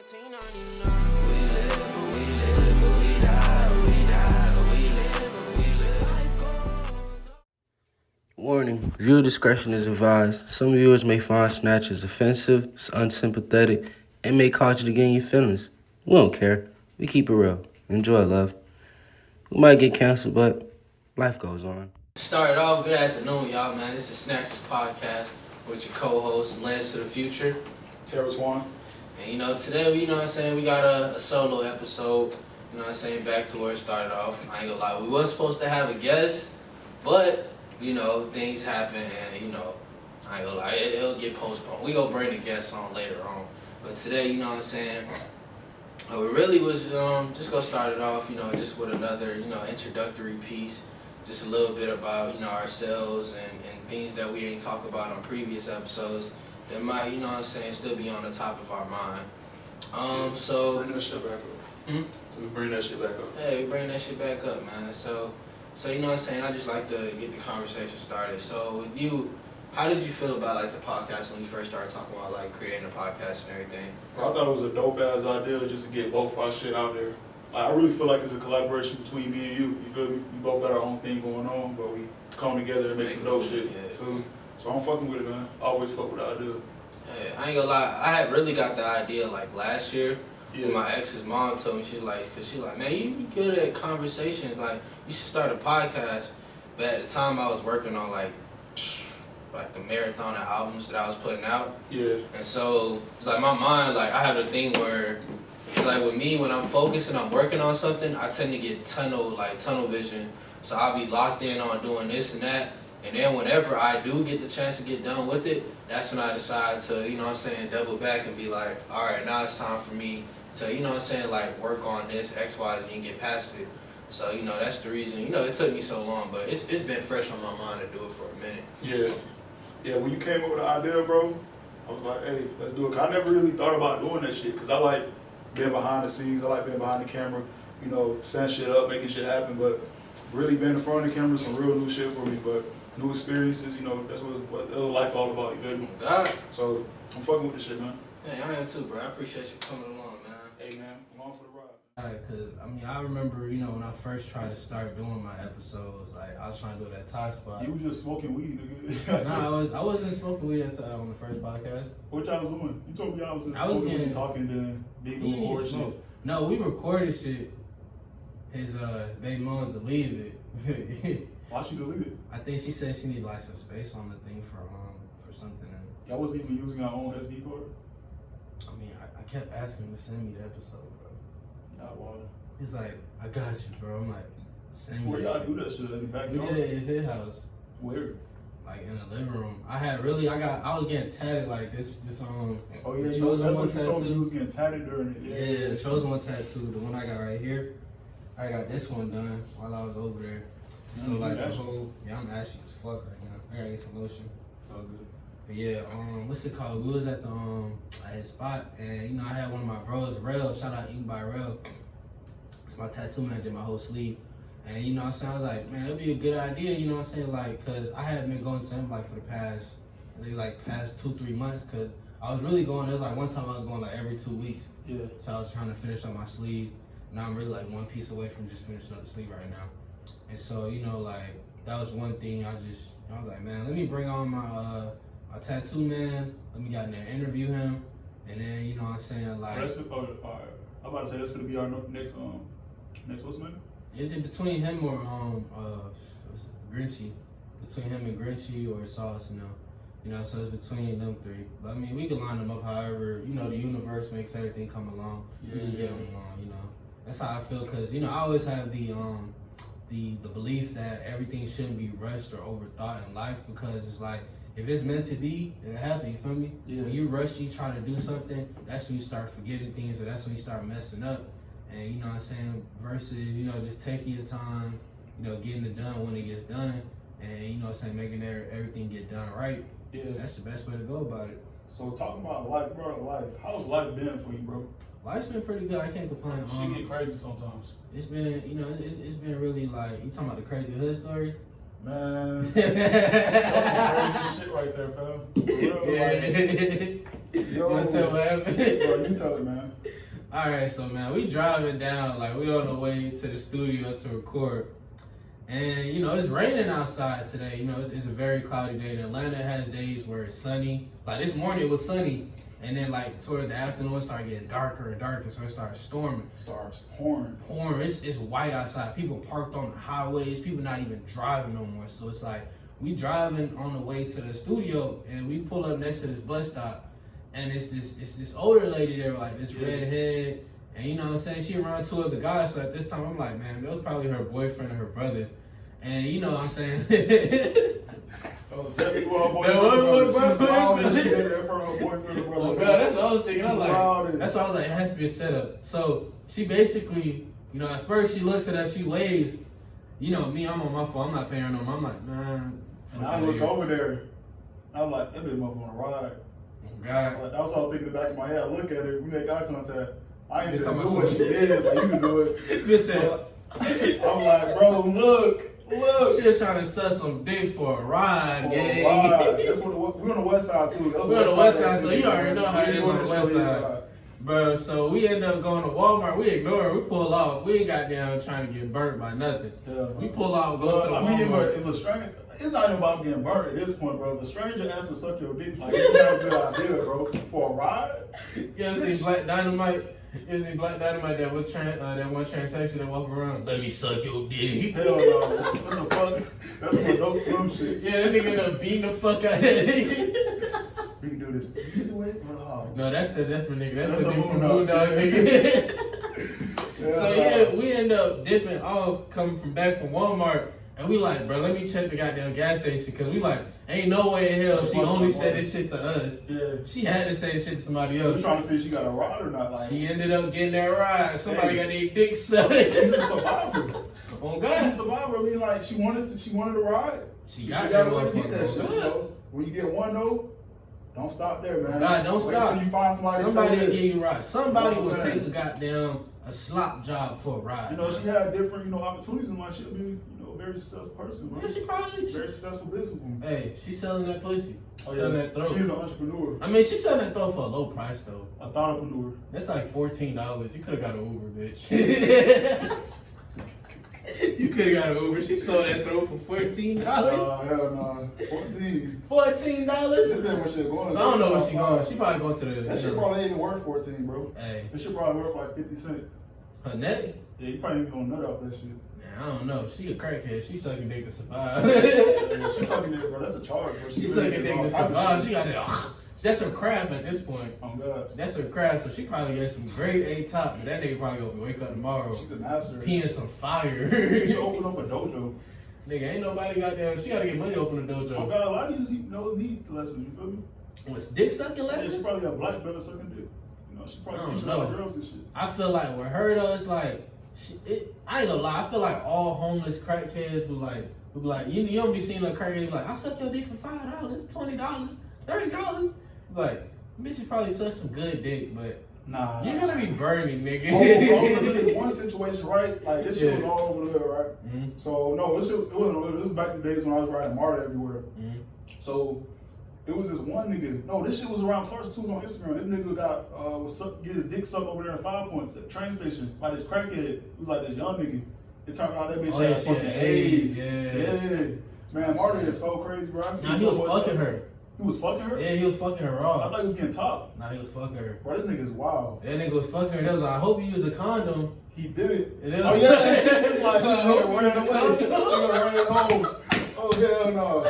1999. We live, but we live, but we die, we die, we live, but we live. Life goes on. Warning, viewer discretion is advised. Some viewers may find Snatchers offensive, unsympathetic, and may cause you to get in your feelings. We don't care. We keep it real. Enjoy, love. We might get canceled, but life goes on. Started off, good afternoon, y'all, man. This is Snatchers Podcast with your co-host, Lance to the Future. Terror Swan. And, today, we got a solo episode, back to where it started off. I ain't gonna lie, we was supposed to have a guest, but, things happen and, I ain't gonna lie, it'll get postponed. We gonna bring the guests on later on. But today, we really was just gonna start it off, just with another, introductory piece. Just a little bit about, ourselves and things that we ain't talked about on previous episodes that might, still be on the top of our mind. So bring that shit back up. So we bring that shit back up. Hey, we bring that shit back up, man. So I just like to get the conversation started. So with you, how did you feel about the podcast when you first started talking about creating a podcast and everything? Bro, I thought it was a dope ass idea just to get both our shit out there. I really feel like it's a collaboration between me and you. You feel me? We both got our own thing going on, but we come together and make some dope shit. Yeah. Feel me? So I'm fucking with it, man. I always fuck with the idea. Hey, I ain't gonna lie, I had really got the idea last year. Yeah. When my ex's mom told me, she's like, man, you be good at conversations. You should start a podcast. But at the time, I was working on the marathon of albums that I was putting out. Yeah. And so it's my mind, I have a thing where it's with me, when I'm focused and I'm working on something, I tend to get tunnel vision. So I'll be locked in on doing this and that. And then whenever I do get the chance to get done with it, that's when I decide to, double back and be like, all right, now it's time for me to, work on this X, Y, Z and get past it. So, that's the reason, it took me so long, but it's been fresh on my mind to do it for a minute. Yeah. Yeah, when you came up with the idea, bro, I was like, hey, let's do it. I never really thought about doing that shit because I like being behind the scenes. I like being behind the camera, setting shit up, making shit happen. But really being in front of the camera is some real new shit for me. But new experiences, that's what life all about, you feel me? God. So I'm fucking with this shit, man. Hey, I am too, bro. I appreciate you coming along, man. Hey, man, I'm on for the ride. Alright, cause I remember, when I first tried to start doing my episodes, I was trying to do it at Talk Spot. You was just smoking weed, nigga. No, I wasn't smoking weed on the first podcast. What y'all was doing? You told me y'all was smoking weed, talking, then people record shit. No, we recorded shit. His baby mom deleted it. Why she deleted it? I think she said she needed some space on the thing for something. Y'all wasn't even using our own SD card? I kept asking him to send me the episode, bro. Not water. He's like, I got you, bro. I'm like, send me. Where y'all do that shit? In the backyard? We did it at his house. Where? In the living room. I was getting tatted this Oh yeah, the that's Chosen what One you told me. tattoo. You was getting tatted during it. Yeah, the Chosen One tattoo, the one I got right here. I got this one done while I was over there. So the whole, I'm ashy as fuck right now. I gotta get some lotion. So good. But yeah, what's it called? We was at the at his spot, and I had one of my bros, Rel. Shout out Ink by Rel. It's my tattoo man, did my whole sleeve. And I was like, man, it'd be a good idea, cause I had been going to him for the past, past 2-3 months, cause I was really going. There was one time I was going every 2 weeks. Yeah. So I was trying to finish up my sleeve. Now I'm really one piece away from just finishing up the sleeve right now. And so that was one thing. I was like, man, let me bring on my tattoo man. Let me get in there, interview him, and then That's I'm about to say that's gonna be our next what's the name? Is it between him or Grinchy? Between him and Grinchy or Sauce, so it's between them three. But we can line them up however, the universe makes everything come along. Yeah. We just get them along, That's how I feel, cause I always have the belief that everything shouldn't be rushed or overthought in life, because it's if it's meant to be, it'll happen, you feel me? Yeah. When you rush, you try to do something, that's when you start forgetting things, or that's when you start messing up. And versus, just taking your time, getting it done when it gets done, and making everything get done right. Yeah. That's the best way to go about it. So talking about life, bro, how's life been for you, bro? Life's been pretty good, I can't complain. Shit get crazy sometimes. It's been, it's been really you talking about the crazy hood stories? Man, that's some crazy shit right there, fam. For real, You wanna tell what happened? Bro, you tell it, man. All right, so man, we driving down, like we on the way to the studio to record. And, you know, it's raining outside today. You know, it's a very cloudy day. And Atlanta has days where it's sunny. Like this morning it was sunny. And then like toward the afternoon it started getting darker and darker. So it started storming. Starts pouring. It's white outside. People parked on the highways. People not even driving no more. So it's like we driving on the way to the studio and we pull up next to this bus stop. And it's this older lady there, like this redhead. And you know what I'm saying? She around two other guys. So at this time, I'm like, man, that was probably her boyfriend or her brothers. And you know what I'm saying? Oh, God, that's what I was thinking. I'm like, that's why I was like, it has to be a setup. So she basically, you know, at first she looks at us, she waves. You know, me, I'm on my phone. I'm not paying her no more. I'm like, nah. And I look over there. I was like, that bitch motherfucker on a ride. Oh, God. Like, that was what I was thinking in the back of my head. I look at her, we make eye contact. I ain't gonna do what she did, but you can do it. Listen. I'm like, bro, look. She was trying to set some dick for a ride, gang. That's what we're on the west side too. We're on the west side, so you already know how it is on the west side. Bro, so we end up going to Walmart. We ignore it. We pull off. We ain't got down trying to get burnt by nothing. Yeah, we pull off, go to the Walmart. If a stranger, it's not even about getting burnt at this point, bro. If a stranger asks to suck your dick, like, it's not a good idea, bro. For a ride? You ever seen Black Dynamite? You ever seen Black Dynamite, that one transaction that walk around? Let me suck your dick. Hell no. What the fuck? That's some adult swim shit. Yeah, that nigga end up beating the fuck out of that. We can do this easy way. Oh. No, that's the different nigga. That's the nigga from Moondog, nigga. So yeah, we end up dipping off, coming back from Walmart, and we like, bro, let me check the goddamn gas station, because we like, ain't no way in hell she only said this shit to us. Yeah. She had to say this shit to somebody else. We're trying to see if she got a ride or not. Like, she ended up getting that ride. Somebody got their dick sucked. She's a survivor. Oh God. She's a survivor. I mean, like, she wanted a ride. She got that motherfucker. That shit, bro. When you get one though, don't stop there, man. God, don't stop. Until you find somebody will give you a ride. Somebody will take a goddamn slop job for a ride. You know, she had different, opportunities in life. She'll be, a very successful person, bro. Yeah, she probably very successful businesswoman. Hey, she's selling that pussy. Selling that throat. She's an entrepreneur. I mean, she's selling that throat for a low price though. A entrepreneur. That's like $14. You could have got an Uber, bitch. You could have got an Uber. She sold that throat for $14. Hell no. $14. $14? This is where she's going. I don't know where she's going. She probably going to the. That shit probably ain't even worth $14, bro. Hey. That shit probably worth like 50 cents. Her net? Yeah, you probably ain't gonna nut off that shit. Man, I don't know. She a crackhead. She sucking dick to survive. Yeah, she sucking dick, bro. That's a charge, bro. She sucking dick to survive. She got that. That's her craft at this point. Oh God. That's her craft. So she probably got some grade A top, but that nigga probably gonna wake up tomorrow. She's a master. Peeing some fire. She should open up a dojo. Nigga, ain't nobody got there. She gotta get money to open a dojo. Oh God, a lot of these need lessons. You feel me? What's dick sucking lessons? Yeah, she probably got black belt sucking dick. She probably teaching a lot of girls this shit. I feel like with her though, it's like, I ain't gonna lie. I feel like all homeless crackheads would be like, you don't be seeing a crackhead like, I suck your dick for $5, $20, $30. Like, bitch, you probably suck some good dick, but nah, you're gonna be burning, nigga. There's one situation, right? Like this shit was all over the hood, right? Mm-hmm. So no, this was back in the days when I was riding MARTA everywhere. Mm-hmm. So it was this one nigga. No, this shit was around Clark's too on Instagram. This nigga get his dick sucked over there in 5 Points at the train station by this crackhead. It was like this young nigga. It turned out that bitch had fucking AIDS. Yeah. Man, MARTA is so crazy, bro. Nah, he was fucking her. He was fucking her? Yeah, he was fucking her raw. I thought he was getting top. Nah, he was fucking her. Bro, this nigga is wild. That nigga was fucking her. That was like, I hope you use a condom. He did it. Oh yeah, it's like he ran away. He ran home. Oh hell no.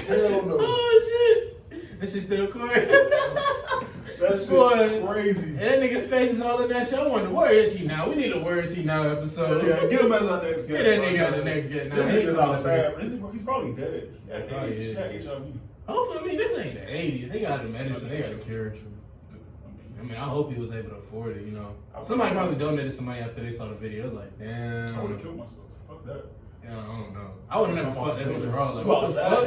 Hell no. Oh shit. This is still recording. That shit's crazy. And that nigga face is all in that shit. I wonder, where is he now? We need a Where Is He Now episode. Yeah, get him as our next guest. Get that nigga out the next guest. Now, this nigga's outside. He's probably dead. He had HIV. Hopefully, I mean, this ain't the 80s. They got the medicine. They got the cure. I mean, I hope he was able to afford it, Somebody probably donated some money after they saw the video. It was like, damn. I would have killed myself. Fuck that. Yeah, I don't know. I would have never fucked that bitch raw. Like, what the fuck?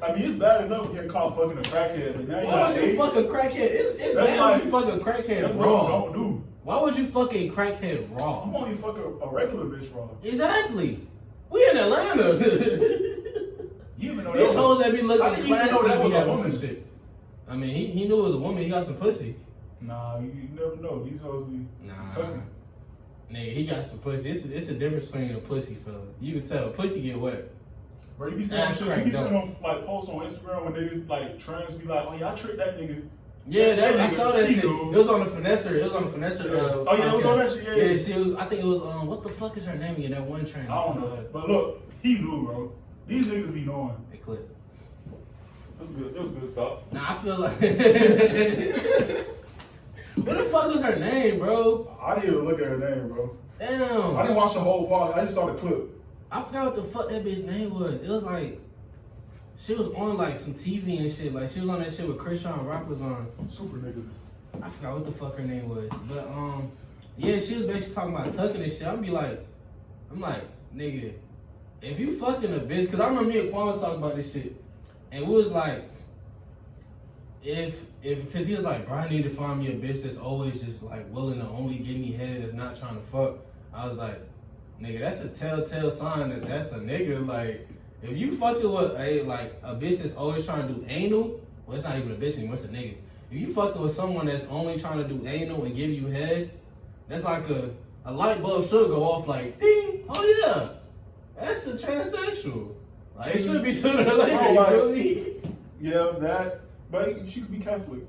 I mean, it's bad enough getting caught fucking a crackhead, but now you Why would you fuck a crackhead? It's bad when you fuck a crackhead that's raw. What you don't do. Why would you fuck a crackhead raw? You won't even fuck a regular bitch raw. Exactly. We in Atlanta. You even know these hoes that be looking classy be having some shit. I mean, he knew it was a woman. He got some pussy. Nah, you never know. These hoes be tucking. Nigga, he got some pussy. It's a difference between a pussy fella. You can tell pussy get wet. Bro, you be seeing on like posts on Instagram when niggas like trans be like, oh yeah, I tricked that nigga. Yeah, I saw that shit. It was on the Finesser. It was on the Finesser. Oh yeah, it was on that shit. Yeah, yeah. She was. I think it was. What the fuck is her name again? That one trans. I don't know. But look, he knew, bro. These niggas be knowing. They clip. It was good. It was good stuff. Nah, I feel like. What the fuck was her name, bro? I didn't even look at her name, bro. Damn. I didn't watch the whole part. I just saw the clip. I forgot what the fuck that bitch name was. It was like, she was on like some TV and shit. Like she was on that shit with Christian Rock was on. Super nigga. I forgot what the fuck her name was. But yeah, she was basically talking about tucking and shit. I'm like, nigga, if you fucking a bitch, cause I remember me and Quan was talking about this shit, and we was like, cause he was like, bro, I need to find me a bitch that's always just like willing to only give me head, that's not trying to fuck. I was like, nigga, that's a telltale sign that that's a nigga. Like, if you fucking with a bitch that's always trying to do anal, well, it's not even a bitch anymore, it's a nigga. If you fucking with someone that's only trying to do anal and give you head, that's like a light bulb should go off like, ding, oh yeah, that's a transsexual. Like, it should be sooner or later, you feel me? Yeah, that, but she could be Catholic.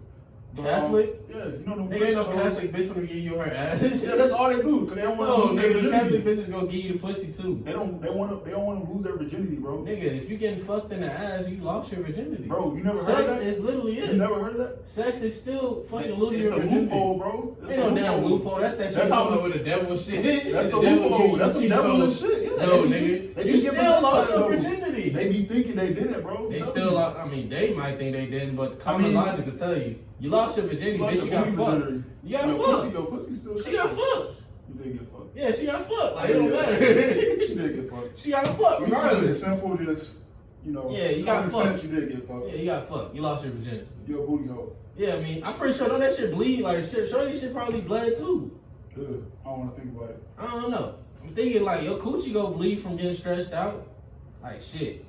Catholic? Yeah, you know them. Nigga ain't no Catholic bitch gonna give you her ass. Yeah, that's all they do. Cause they don't want to lose their nigga, the virginity. Catholic bitches gonna give you the pussy too. They don't want to lose their virginity, bro. Nigga, if you getting fucked in the ass, you lost your virginity. Bro, you never heard Sex that? is literally it. You never heard that? Sex is still fucking losing your It's a virginity. loophole, bro. Ain't no damn loophole. That's that shit That's how with the devil shit. That's the loophole. That's some devil shit. Yeah, no, nigga. You still lost your virginity. They be thinking they didn't, bro. They still lost. I mean, they might think they didn't, but common logic will tell you. You lost your virginity, bitch. You got fucked. You got fucked. Your pussy still. She got fucked. You did get fucked. Yeah, she got fucked. Like, it don't matter. She did get fucked. She got fucked, regardless. It's simple, just, you know. Yeah, you got fucked. You did get fucked. Yeah, you got fucked. You lost your virginity. You're a booty hole. Yeah, I mean, I'm pretty sure don't that shit bleed. Like, shorty shit probably bled too. Good. I don't want to think about it. I don't know. I'm thinking like your coochie go bleed from getting stretched out. Like shit.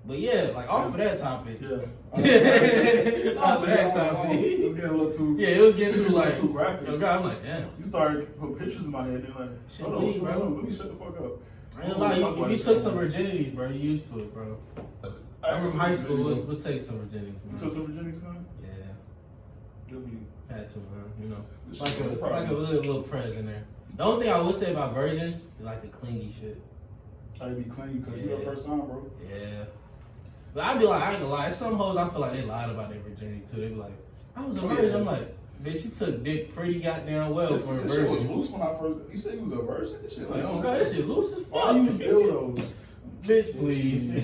But yeah, like off of that topic. Yeah. Off of that topic. It was getting a little too. Yeah, it was getting too like too graphic. Yo, God, I'm like, damn. You started putting pictures in my head. Then like, Shit hold bleed, on, bro. let me shut the fuck up. I ain't gonna lie, if you took some virginities, bro, you used to it, bro. I remember high school, we'll take some virginities. You took some virginities, man? Yeah. Good for you. Had to, man. You know, This like shit a little present in there. The only thing I would say about virgins is like the clingy shit. How you be clean because you're the first time, bro. Yeah. But I'd be like, I ain't gonna lie, some hoes I feel like they lied about their virginity too. They be like, I was a virgin. I'm like, bitch, you took dick pretty goddamn well for a virgin. This shit was loose when I first. You said you was a virgin. This shit. Like, oh god, this shit loose as fuck. I use dildos. Bitch, please.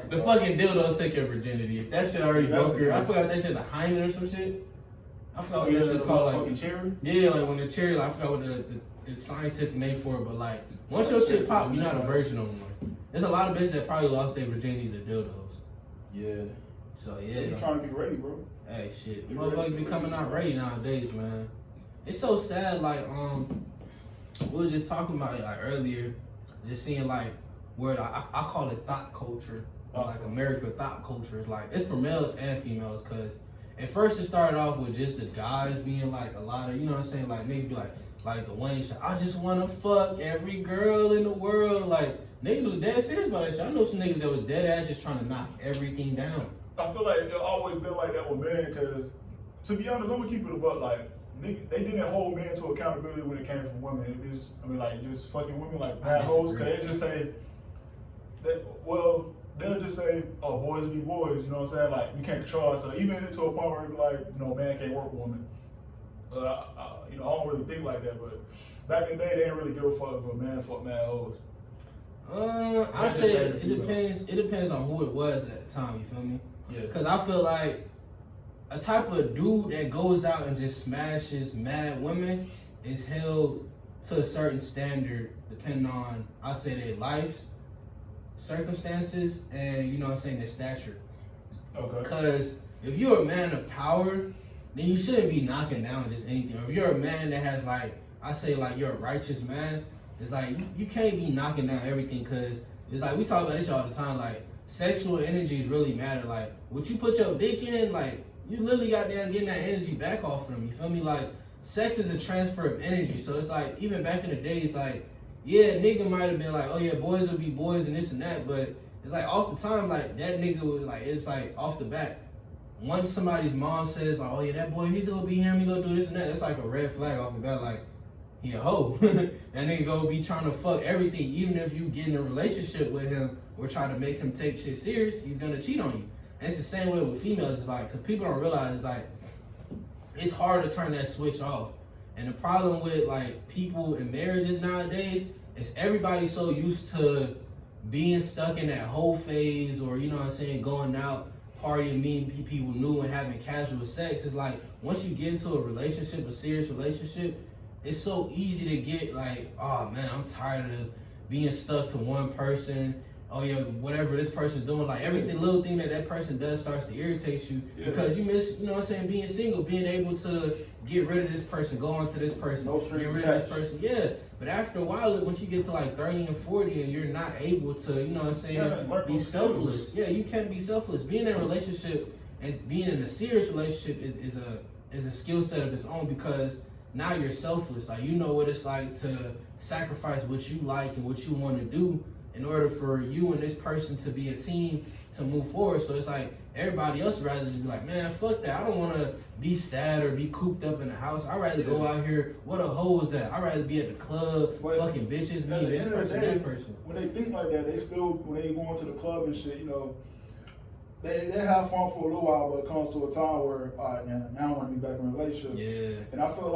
The fucking dildo took your virginity. If that shit already broke your, I forgot that shit the hymen or some shit. I forgot what that shit's called. Like fucking cherry. Yeah, like when the cherry. Like, I forgot what the scientific name for it. But like once your shit pop, you're not a virgin no more. There's a lot of bitches that probably lost their virginity to dildos. Yeah. So yeah. You're trying to be ready, bro. Hey, shit, motherfuckers be coming out ready nowadays, man. It's so sad. Like we were just talking about it like earlier, just seeing like where I call it thought culture, or like America thought culture. It's like it's for males and females, cause at first it started off with just the guys being like a lot of, you know what I'm saying, like niggas be like the Wayne shit. I just wanna fuck every girl in the world. Like niggas was dead serious about that shit. I know some niggas that was dead ass just trying to knock everything down. I feel like it always been like that with men, cause to be honest, I'm gonna keep it a buck. Like they didn't hold men to accountability when it came from women. It was, I mean, like just fucking women like bad hoes, cause they just say that. Well, they'll just say, "Oh, boys be boys," you know what I'm saying? Like you can't control it. So even to a point where it be like, you know, man can't work with woman. You know, I don't really think like that. But back in the day, they didn't really give a fuck if a man fucked mad hoes. I say it depends. It depends on who it was at the time. You feel me? Yeah. Cause I feel like a type of dude that goes out and just smashes mad women is held to a certain standard depending on, I say, their life circumstances and, you know what I'm saying, their stature. Okay. Cause if you're a man of power, then you shouldn't be knocking down just anything. Or if you're a man that has like, I say like you're a righteous man, it's like you can't be knocking down everything, cause it's like we talk about this all the time. Like sexual energies really matter. Like, what you put your dick in, like, you literally got down getting that energy back off of them. You feel me? Like, sex is a transfer of energy. So it's like, even back in the days, like, yeah, nigga might have been like, oh yeah, boys will be boys and this and that, but it's like off the time, like that nigga was like, it's like off the bat. Once somebody's mom says like, oh yeah, that boy, he's gonna be him, he gonna do this and that, it's like a red flag off the bat, like, he a hoe. That nigga gonna be trying to fuck everything, even if you get in a relationship with him or try to make him take shit serious, he's gonna cheat on you. And it's the same way with females, it's like, cause people don't realize, like, it's hard to turn that switch off. And the problem with like people in marriages nowadays is everybody's so used to being stuck in that whole phase, or you know what I'm saying, going out, partying, meeting people new and having casual sex. It's like once you get into a relationship, a serious relationship, it's so easy to get like, oh man, I'm tired of being stuck to one person. Oh yeah, whatever this person's doing, like everything, little thing that person does starts to irritate you because you miss, you know what I'm saying, being single, being able to get rid of this person, go on to this person, No get strings rid attached. of this person. Yeah, but after a while, once you get to like 30 and 40 and you're not able to, you know what I'm saying, learn be those selfless. skills. Yeah, you can't be selfless. Being in a relationship and being in a serious relationship is a skill set of its own, because now you're selfless. Like, you know what it's like to sacrifice what you like and what you want to do in order for you and this person to be a team to move forward. So it's like everybody else would rather just be like, man, fuck that. I don't want to be sad or be cooped up in the house. I'd rather go out here. What a hoe is that? I'd rather be at the club, But fucking bitches, me, this person, that person. When they think like that, they still, when they go into the club and shit, you know, they have fun for a little while, but it comes to a time where, all right, now I want to be back in a relationship. Yeah. And I feel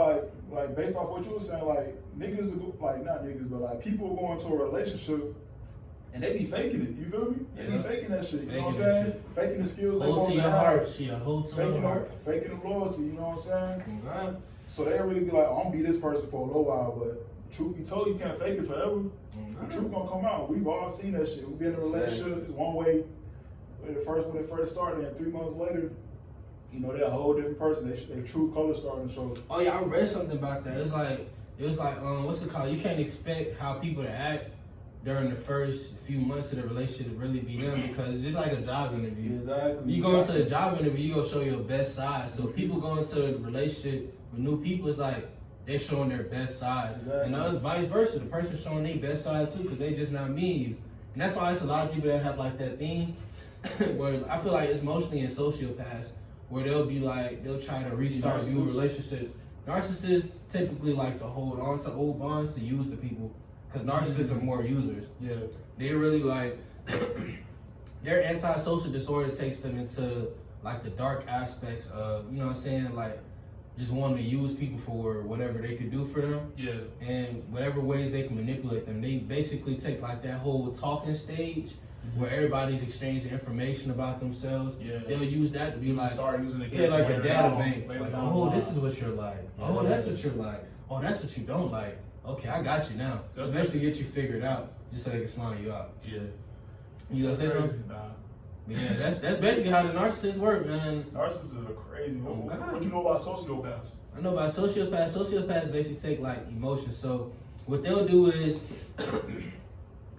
like based off what you were saying, like niggas, like not niggas, but like people go into a relationship and they be faking it. You feel me? They be faking that shit. You know what I'm saying? Faking the skills they Hold want to to your have. heart. She a hoe to her heart. Faking the loyalty. You know what I'm saying? Okay. So they really be like, I'm gonna be this person for a little while, but truth be told, you can't fake it forever. The truth gonna come out. We've all seen that shit. We be in a relationship, it's one way when it first started, and 3 months later, you know, they're a whole different person. They true colors starting to show. Oh yeah, I read something about that. It was like what's it called? You can't expect how people to act during the first few months of the relationship to really be them, because it's just like a job interview. Exactly. You go into the job interview, you gonna show your best side. So people go into a relationship with new people, it's like they're showing their best side. Exactly. And the other vice versa, the person showing their best side too, because they just not meeting you. And that's why it's a lot of people that have like that thing where I feel like it's mostly in sociopaths, where they'll try to restart new relationships. Narcissists typically like to hold on to old bonds to use the people, because narcissists are more users. Yeah. They really like their antisocial disorder takes them into like the dark aspects of, you know what I'm saying, like just wanting to use people for whatever they could do for them. Yeah. And whatever ways they can manipulate them. They basically take like that whole talking stage where everybody's exchanging information about themselves. Yeah. They'll use that to be like, start using it yeah, like a later data down, bank. later Like, down oh, the this line. is what you're like. Oh, that's what you're like. Oh, that's what you don't like. Okay, I got you now. The best to get you figured out, just so they can slime you out. Yeah. You gonna say Crazy, something? nah. Yeah, that's basically how the narcissists work, man. Narcissists are crazy. Oh, God. What you know about sociopaths? I know about sociopaths. Sociopaths basically take like emotions. So what they'll do is,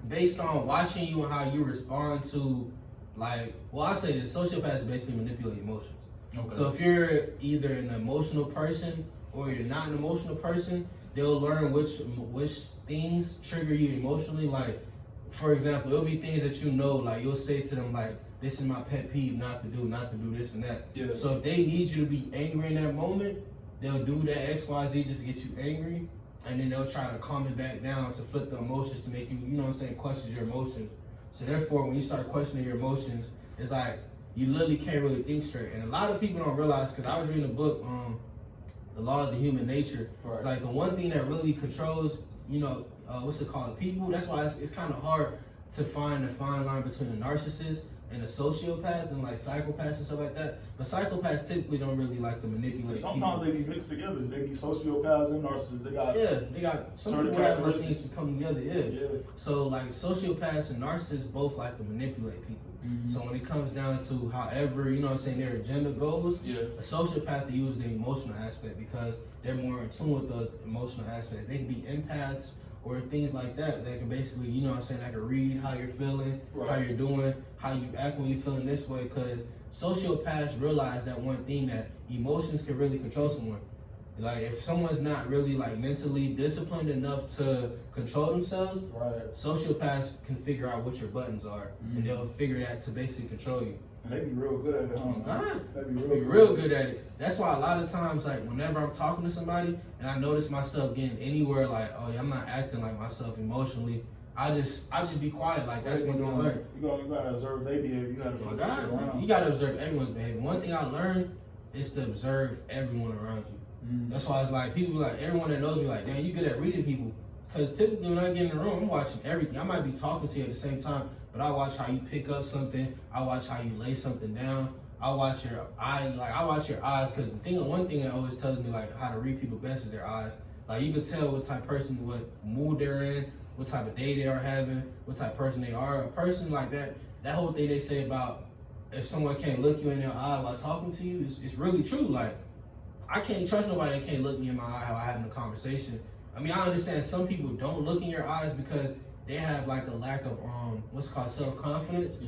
based on watching you and how you respond to, like, well, I say this: sociopaths basically manipulate emotions. Okay. So if you're either an emotional person or you're not an emotional person, they'll learn which things trigger you emotionally. Like, for example, it'll be things that you know, like you'll say to them, like, this is my pet peeve, not to do this and that. Yeah. So if they need you to be angry in that moment, they'll do that XYZ just to get you angry, and then they'll try to calm it back down to flip the emotions to make you, you know what I'm saying, question your emotions. So therefore, when you start questioning your emotions, it's like you literally can't really think straight. And a lot of people don't realize, because I was reading a book, The Laws of Human Nature. Right. Like the one thing that really controls, you know, what's it called, people. That's why it's kind of hard to find the fine line between a narcissist and a sociopath and like psychopaths and stuff like that. But psychopaths typically don't really like to manipulate Sometimes they be mixed together. They be sociopaths and narcissists. They got they got some certain people have things characteristics to come together. Yeah. So like sociopaths and narcissists both like to manipulate people. Mhm. So when it comes down to however, you know what I'm saying, their agenda goes, Yeah. a sociopath to use the emotional aspect because they're more in tune with those emotional aspects. They can be empaths or things like that that can basically, you know what I'm saying, I can read how you're feeling, Right. how you're doing, how you act when you're feeling this way, because sociopaths realize that one thing, that emotions can really control someone. Like, if someone's not really, like, mentally disciplined enough to control themselves, Right. sociopaths can figure out what your buttons are, and they'll figure that to basically control you. And they be real good at it, huh? God. They be Be real good at it. That's why a lot of times, like, whenever I'm talking to somebody and I notice myself getting anywhere, like, oh yeah, I'm not acting like myself emotionally, I just be quiet. Like, that's when you learn. You gotta observe their behavior. You gotta flip that shit around. You gotta observe everyone's behavior. One thing I learned is to observe everyone around you. That's why it's like, people be like, everyone that knows me, like, damn, you good at reading people. Because typically when I get in the room, I'm watching everything. I might be talking to you at the same time, but I watch how you pick up something. I watch how you lay something down. I watch your eyes. Like, I watch your eyes, because one thing that always tells me, like, how to read people best is their eyes. Like, you can tell what type of person, what mood they're in, what type of day they are having, what type of person they are. A person like that whole thing they say about if someone can't look you in their eye while talking to you, it's really true. Like, I can't trust nobody that can't look me in my eye while having a conversation. I mean, I understand some people don't look in your eyes because they have, like, a lack of what's called self-confidence,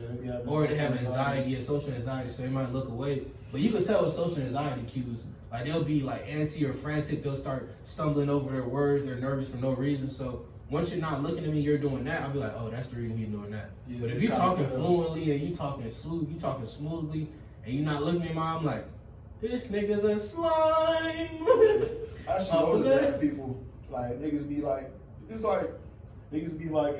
or they have anxiety, social anxiety, so they might look away. But you can tell with social anxiety cues. Like, they'll be like antsy or frantic. They'll start stumbling over their words. They're nervous for no reason. So once you're not looking at me, you're doing that, I'll be like, oh, that's the reason you're doing that. Yeah, but if you're talking fluently and you talking smoothly, and you're not looking at me, I'm like, this nigga's a slime. I actually notice that people, like, niggas be like, it's like, niggas be like,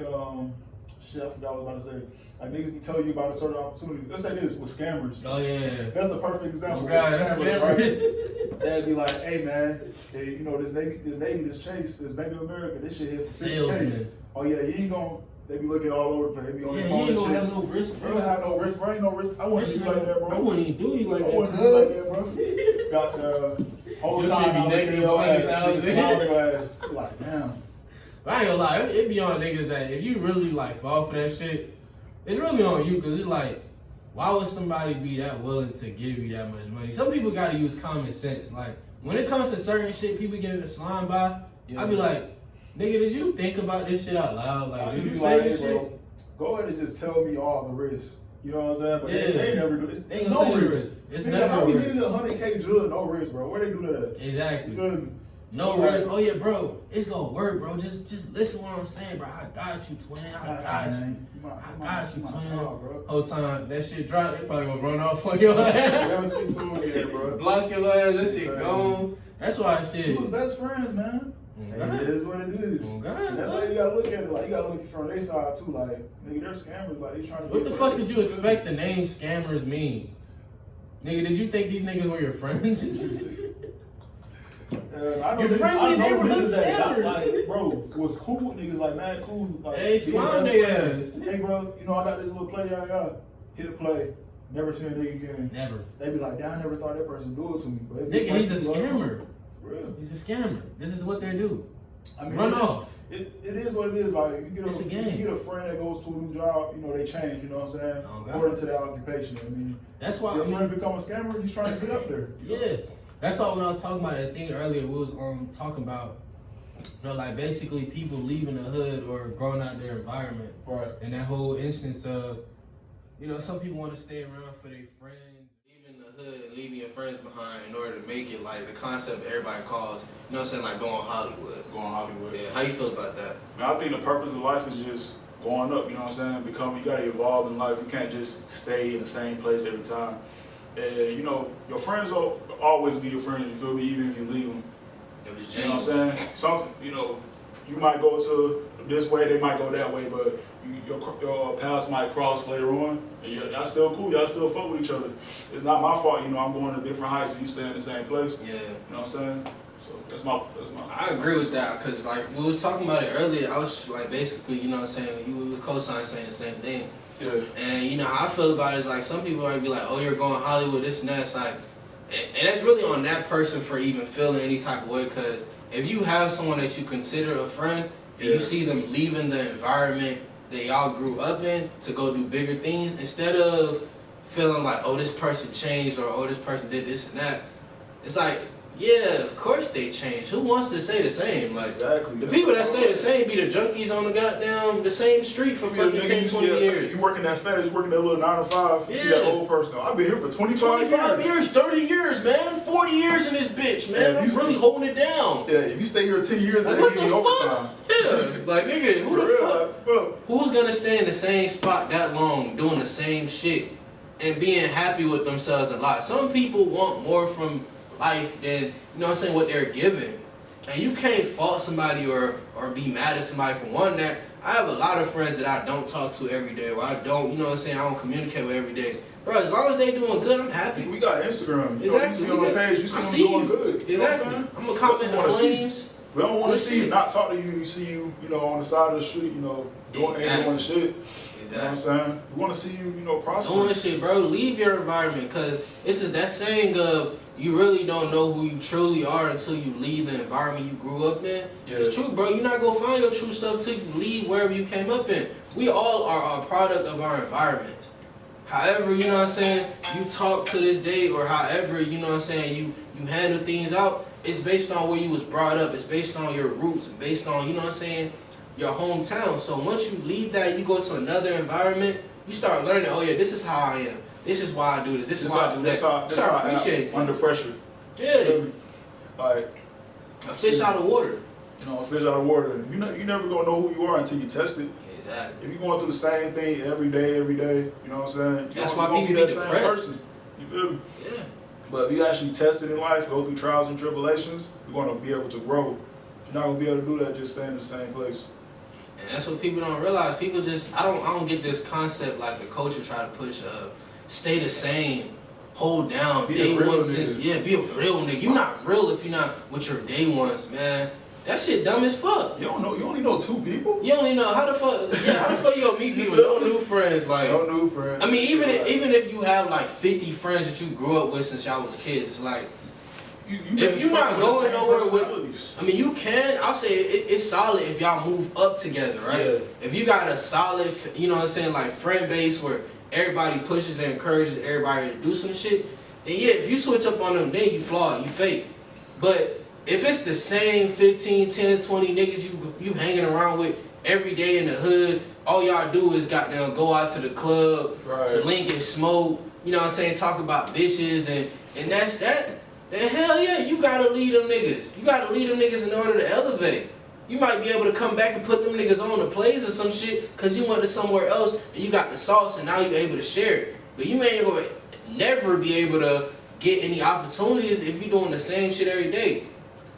shit, I forgot what I was about to say. Like, niggas be telling you about a certain opportunity. Let's say this with scammers. Oh, yeah. That's the perfect example. Oh, God, that's scammers. Right? They'd be like, hey, man, hey, you know, this Navy, this Chase, this Bank of America, this shit hit salesman. Oh, yeah, you ain't gonna, they be looking all over the place. They be on their phone. You ain't gonna have no risk, bro. You don't have no risk, bro. Ain't no risk. I wouldn't do like that, bro. I wouldn't even do you like that, I wouldn't do you like that, bro. Got the whole time out there, your ass. Like, damn. But I ain't gonna lie, it be on niggas that if you really, like, fall for that shit, it's really on you, because it's like, why would somebody be that willing to give you that much money? Some people gotta use common sense. Like, when it comes to certain shit people getting the slime by, I be like, nigga, did you think about this shit out loud? Like, did you say this shit? Bro, go ahead and just tell me all the risks. You know what I'm saying? But they never do it. It's no risk. It's nigga, never how we risk. getting a 100K judge, no risk, bro? Where they do that? Exactly. Good. No risk. Oh yeah, bro. It's gonna work, bro. Just listen to what I'm saying, bro. I got you, twin. I got you. I got you, twin. Whole time that shit dropped, they probably gonna run off on your ass. Never speak to him again, bro. Block your ass. That shit gone. That's why shit. We was best friends, man. It is what it is. God, that's how you gotta look at it. Like, you gotta look from their side too. Like, nigga, they're scammers. Like, they trying to. What the fuck did you expect the name scammers mean? Nigga, did you think these niggas were your friends? Your friendly neighborhood scammers. Like, bro, was cool with niggas, like, mad cool. Like, hey, slime their ass. Hey, bro, you know, I got this little play, hit a play. Never seen a nigga again. Never. They be like, damn, I never thought that person do it to me. But nigga, he's a scammer. Real. He's a scammer. This is what they do. I mean, run off. It is what it is. Like, you get you get a friend that goes to a new job, you know, they change, you know what I'm saying? According to their occupation. I mean, that's why your friend become a scammer, he's trying to get up there. Yeah. That's why when I was talking about that thing earlier, we was talking about, you know, like, basically people leaving the hood or growing out their environment. Right. And that whole instance of, you know, some people want to stay around for their friends. Leaving the hood and leaving your friends behind in order to make it, like, the concept everybody calls, you know what I'm saying, like, going Hollywood. Going Hollywood. Yeah, how you feel about that? Man, I think the purpose of life is just going up, you know what I'm saying? You gotta evolve in life. You can't just stay in the same place every time. And, you know, your friends will always be your friends, you feel me, even if you leave them. You know what I'm saying? You know, you might go to this way, they might go that way, but your paths might cross later on. And y'all still cool, y'all still fuck with each other. It's not my fault, you know, I'm going to different heights and you stay in the same place. Yeah. You know what I'm saying? So that's my I agree with that, because, like, we was talking about it earlier. I was, like, basically, you know what I'm saying, you was co-sign saying the same thing. Yeah. And, you know, how I feel about it is, like, some people might be like, oh, you're going Hollywood, this and that. It's like, and that's really on that person for even feeling any type of way, because if you have someone that you consider a friend, and you see them leaving the environment that y'all grew up in to go do bigger things, instead of feeling like, oh, this person changed, or oh, this person did this and that, it's like, Yeah, of course they change. Who wants to stay the same? Like, exactly. The people that stay the same be the junkies on the same street for fucking 10, 20 years. You working that FedEx, working that little 9 to 5, you see that old person. I've been here for 25 years, 30 years, man. 40 years in this bitch, man. I'm really holding it down. Yeah, if you stay here 10 years, like, they give you overtime. Yeah, like, nigga, who the fuck? Like, who's gonna stay in the same spot that long, doing the same shit, and being happy with themselves a lot? Some people want more from life than, you know what I'm saying, what they're given. And you can't fault somebody or be mad at somebody for wanting that. I have a lot of friends that I don't talk to every day, or I don't, you know what I'm saying, I don't communicate with every day. Bro, as long as they doing good, I'm happy. We got Instagram. Exactly. You see on the page, you see them doing good. Exactly. You know what I'm saying? I'm going to comment the flames. We don't want to see you, not talk to you, see you, you know, on the side of the street, you know, doing shit. You know what I'm saying? We want to see you, you know, prosper. Doing shit, bro. Leave your environment, because this is that saying of you really don't know who you truly are until you leave the environment you grew up in. Yeah. It's true, bro. You're not going to find your true self till you leave wherever you came up in. We all are a product of our environments. However, you know what I'm saying, you talk to this day, or however, you know what I'm saying, you handle things out, it's based on where you was brought up. It's based on your roots. It's based on, you know what I'm saying, your hometown. So once you leave that, you go to another environment, you start learning, oh yeah, this is how I am. This is why I do this. This is why I do that. This how I appreciate under pressure. Yeah. Like a fish out of water. You know, a fish out of water. You never gonna know who you are until you test it. Exactly. If you're going through the same thing every day, you know what I'm saying? That's why people be that same person. You feel me? Yeah. But if you actually test it in life, go through trials and tribulations, you're going to be able to grow. You're not going to be able to do that just staying in the same place. And that's what people don't realize. People just, I don't get this concept like the culture try to push, stay the same, hold down, be day a real one nigga. since, yeah, be a real nigga. You're not real if you're not with your day ones, man. That shit dumb as fuck. You only know 2 people? You only know how the fuck you gonna meet people, no new friends, like. No new friends. I mean, even if you have like 50 friends that you grew up with since y'all was kids, it's like, if you're not going nowhere with, I mean, you can, I'll say it's solid if y'all move up together, right? Yeah. If you got a solid, you know what I'm saying, like friend base where everybody pushes and encourages everybody to do some shit, then yeah, if you switch up on them, then you flawed, you fake. But if it's the same 15, 10, 20 niggas you hanging around with every day in the hood, all y'all do is goddamn go out to the club, to link and smoke, you know what I'm saying, talk about bitches, and that's that, then hell yeah, you gotta lead them niggas. You gotta lead them niggas in order to elevate. You might be able to come back and put them niggas on the plays or some shit because you went to somewhere else and you got the sauce and now you're able to share it. But you ain't gonna never be able to get any opportunities if you're doing the same shit every day.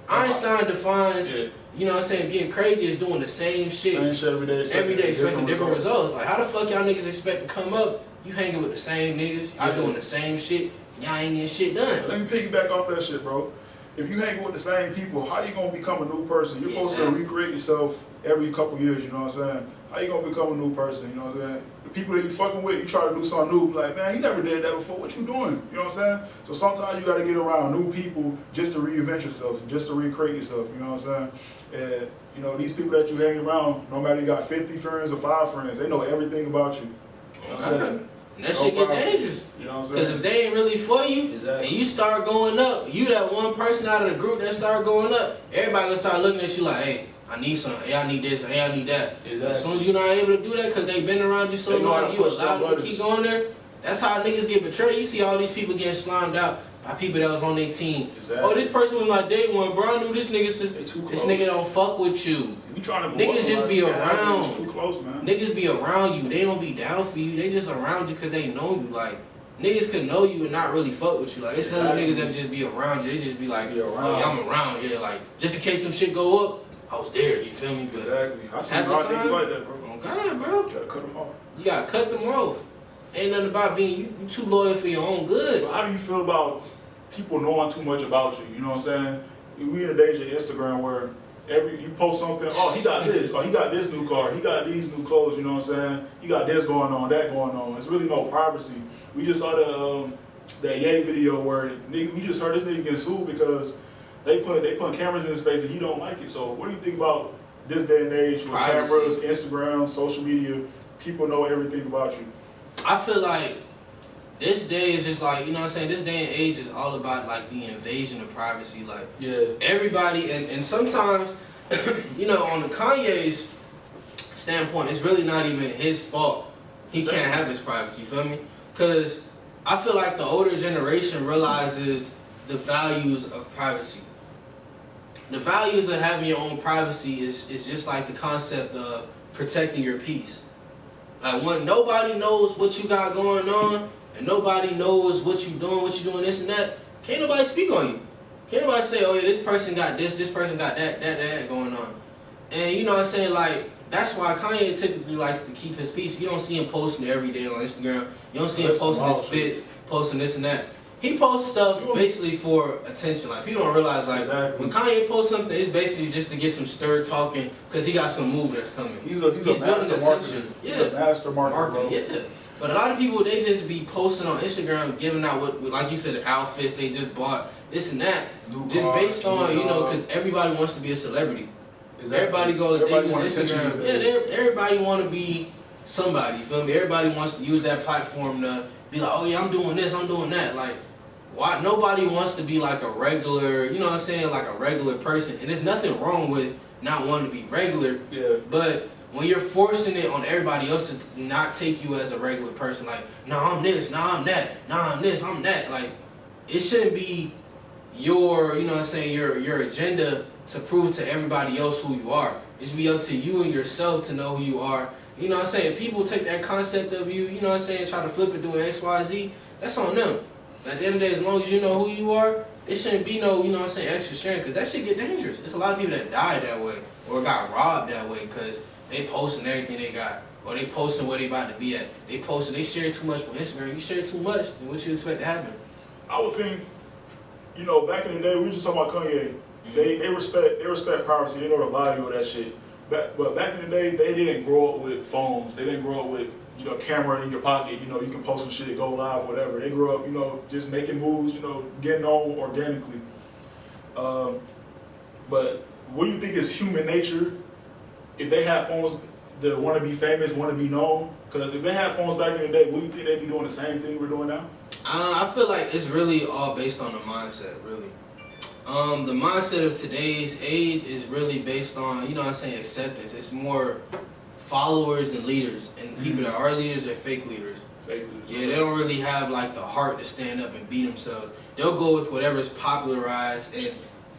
Einstein defines, you know what I'm saying, being crazy is doing the same shit. Same shit every day, expecting different results. Like, how the fuck y'all niggas expect to come up? You hanging with the same niggas, y'all doing the same shit, y'all ain't getting shit done. Let me piggyback off that shit, bro. If you hang with the same people, how you gonna become a new person? You're supposed to recreate yourself every couple years, you know what I'm saying? How you gonna become a new person, you know what I'm saying? The people that you fucking with, you try to do something new, like, man, you never did that before, what you doing? You know what I'm saying? So sometimes you gotta get around new people just to reinvent yourself, just to recreate yourself, you know what I'm saying? And, you know, these people that you hang around, no matter you got 50 friends or 5 friends, they know everything about you. You know what I'm saying? And that shit get dangerous. You know what I'm saying? Because if they ain't really for you, and you start going up, you that one person out of the group that start going up, everybody gonna start looking at you like, hey, I need something, hey, I need this, hey, I need that. Exactly. As soon as you're not able to do that because they've been around you so long, you allowed them to keep going there, that's how niggas get betrayed. You see all these people getting slimed out by people that was on their team. Exactly. Oh, this person was my day one, bro. I knew this nigga since this nigga don't fuck with you. You trying to niggas just be around. It's too close, man. Niggas be around you. They don't be down for you. They just around you because they know you. Like, niggas could know you and not really fuck with you. Like, it's other niggas that just be around you. They just be like, oh yeah, I'm around. Yeah, like, just in case some shit go up, I was there. You feel me? But exactly. I see a lot of niggas like that, bro. Oh God, bro. You gotta cut them off. You gotta cut them off. Ain't nothing about being you too loyal for your own good. But how do you feel about people knowing too much about you? You know what I'm saying? We in a days of Instagram where you post something, oh, he got this, or he got this new car, he got these new clothes, you know what I'm saying? He got this going on, that going on. It's really no privacy. We just saw that Ye video where we just heard this nigga getting sued because they put cameras in his face and he don't like it. So what do you think about this day and age with cameras, Instagram, social media, people know everything about you? I feel like this day is just like, you know what I'm saying, this day and age is all about like the invasion of privacy. Like everybody, and sometimes, you know, on the Kanye's standpoint, it's really not even his fault. He can't have his privacy, you feel me? Because I feel like the older generation realizes the values of privacy. The values of having your own privacy is just like the concept of protecting your peace. Like when nobody knows what you got going on and nobody knows what you doing this and that, can't nobody speak on you. Can't nobody say, oh yeah, this person got this person got that going on. And you know what I'm saying, like, that's why Kanye typically likes to keep his peace. You don't see him posting every day on Instagram. You don't see him posting his fits, posting this and that. He posts stuff basically for attention. Like, people don't realize, like, when Kanye posts something, it's basically just to get some stir talking because he got some move that's coming. He's a master marketer. He's a master marketer, bro. Yeah. But a lot of people, they just be posting on Instagram, giving out what, like you said, the outfits they just bought, this and that, just based on, you know, because everybody wants to be a celebrity. Everybody goes, they use Instagram. Yeah, everybody want to be somebody, you feel me? Everybody wants to use that platform to be like, oh yeah, I'm doing this, I'm doing that. Like, why? Nobody wants to be like a regular, you know what I'm saying, like a regular person. And there's nothing wrong with not wanting to be regular. Yeah. But when you're forcing it on everybody else to not take you as a regular person, like, nah, I'm this, nah, I'm that, nah, I'm this, I'm that. Like, it shouldn't be your, you know what I'm saying, your agenda to prove to everybody else who you are. It should be up to you and yourself to know who you are. You know what I'm saying? If people take that concept of you, you know what I'm saying, try to flip it doing X, Y, Z, that's on them. At the end of the day, as long as you know who you are, it shouldn't be no, you know what I'm saying, extra sharing, because that shit get dangerous. There's a lot of people that died that way or got robbed that way because they posting everything they got, or they posting where they about to be at. They share too much with Instagram. You share too much, then what you expect to happen? I would think, you know, back in the day, we were just talking about Kanye. They respect privacy. They know the value of that shit. But back in the day, they didn't grow up with phones. They didn't grow up with, you know, a camera in your pocket. You know, you can post some shit, go live, whatever. They grew up, you know, just making moves, you know, getting on organically. But what do you think is human nature if they have phones that want to be famous, want to be known? Because if they had phones back in the day, would you think they'd be doing the same thing we're doing now? I feel like it's really all based on the mindset, really. The mindset of today's age is really based on, you know what I'm saying, acceptance. It's more followers than leaders. And people that are leaders, they're fake leaders. Fake leaders. Yeah, they don't really have like the heart to stand up and be themselves. They'll go with whatever's popularized and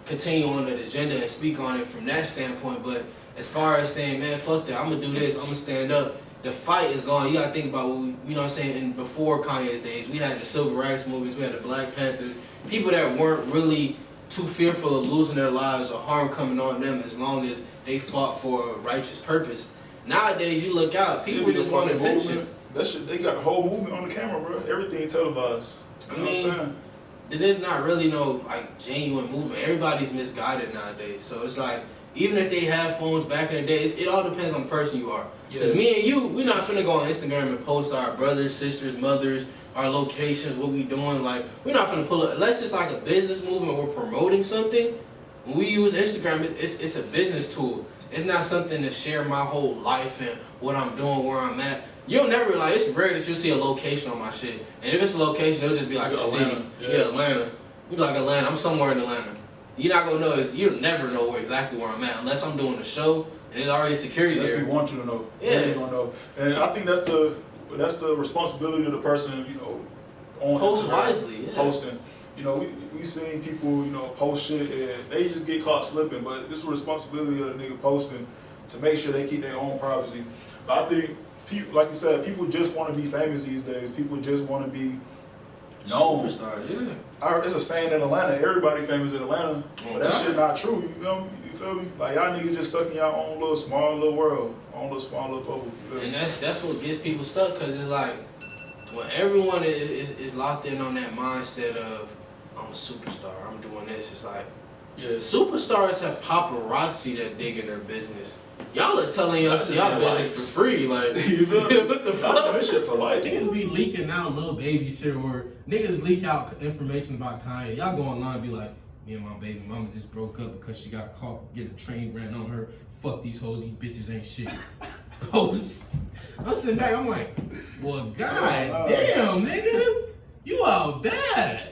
continue on that agenda and speak on it from that standpoint. But as far as saying, man, fuck that, I'm gonna do this, I'm gonna stand up, the fight is gone. You gotta think about what we, you know what I'm saying, and before Kanye's days, we had the civil rights movements, we had the Black Panthers, people that weren't really too fearful of losing their lives or harm coming on them as long as they fought for a righteous purpose. Nowadays, you look out, people just want attention. That shit, they got the whole movement on the camera, bro. Everything televised. You know what I'm saying? There's not really no like genuine movement. Everybody's misguided nowadays. So it's like, even if they have phones back in the days, it all depends on the person you are. Because me and you, we're not finna go on Instagram and post our brothers, sisters, mothers, our locations, what we doing. Like, we're not finna pull up, unless it's like a business movement, we're promoting something. When we use Instagram, it's a business tool. It's not something to share my whole life and what I'm doing, where I'm at. You'll never, like, it's rare that you'll see a location on my shit. And if it's a location, it'll just be like a city. Yeah, Atlanta. You be like, Atlanta, I'm somewhere in Atlanta. You're not gonna know, you'll never know exactly where I'm at unless I'm doing a show and there's already security there. Unless we want you to know. Yeah. You don't know. And I think that's the responsibility of the person, you know, on Post Instagram, wisely, yeah. posting. You know, we seen people, you know, post shit and they just get caught slipping, but it's a responsibility of the nigga posting to make sure they keep their own privacy. But I think people, like you said, people just want to be famous these days. People just want to be known. Superstar, yeah. It's a saying in Atlanta, everybody famous in Atlanta, but that shit not true. You feel me? Like, y'all niggas just stuck in your own little small little world, own little small little bubble. And that's what gets people stuck, because it's like, when everyone is locked in on that mindset of, I'm a superstar, I'm doing this, it's like, superstars have paparazzi that dig in their business. Y'all are telling us y'all business for free, like, you feel me? what the fuck? This shit for life. Niggas be leaking out little baby shit, or niggas leak out information about Kanye. Y'all go online and be like, me and my baby mama just broke up because she got caught getting a train ran on her. Fuck these hoes, these bitches ain't shit. Post. I'm sitting back, I'm like, well, god damn, nigga, you all bad.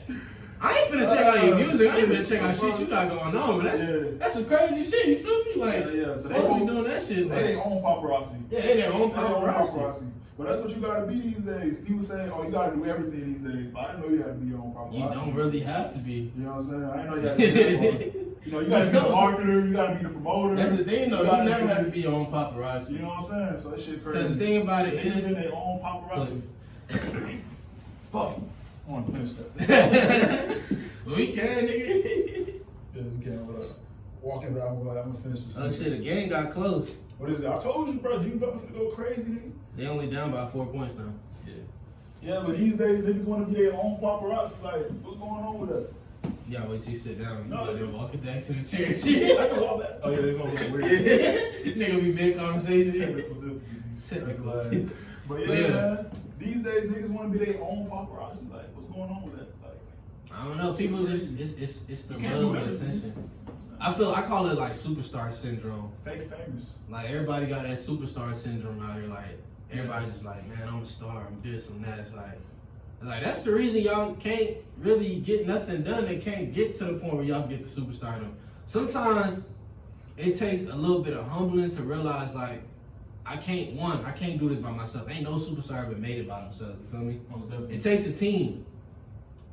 I ain't finna check out your music. I ain't finna check out shit you got going on, but that's some crazy shit. You feel me? Like, So they be doing that shit. They their own paparazzi. Yeah, they their own paparazzi. But that's what you gotta be these days. People say, oh, you gotta do everything these days. But I didn't know you had to be your own paparazzi. You don't really have to be. You know what I'm saying? I didn't know you had to be that. You know, you gotta be the marketer. You gotta be the promoter. That's the thing, though. You never have to be your own paparazzi. You know what I'm saying? So that shit crazy. Because the thing about it is, they their own paparazzi. Fuck. I want to finish that. We can, nigga. Yeah, we can. Walking back, I'm gonna finish this. Oh shit, the game got close. What is it? I told you, bro. You about to go crazy, nigga. They only down by 4 points now. Yeah, but these days niggas want to be their own paparazzi. Like, what's going on with that? Yeah, wait till you sit down. You No. let them walk it back to the chair and shit. I can walk back. Oh yeah, this gonna look weird. Nigga be mid conversation. Technical difficulties. Technical. But yeah, man. These days niggas want to be their own paparazzi. Like, what's going on with that? Like, I don't know. People just it's the You can't do love and everything. attention. I call it like superstar syndrome. fake famous. Like everybody got that superstar syndrome out here. Like everybody just like, man, I'm a star. I'm this, I'm that. It's like that's the reason y'all can't really get nothing done. They can't get to the point where y'all get the superstardom. Sometimes it takes a little bit of humbling to realize like I can't do this by myself. Ain't no superstar ever made it by themselves. You feel me? Most definitely. It takes a team,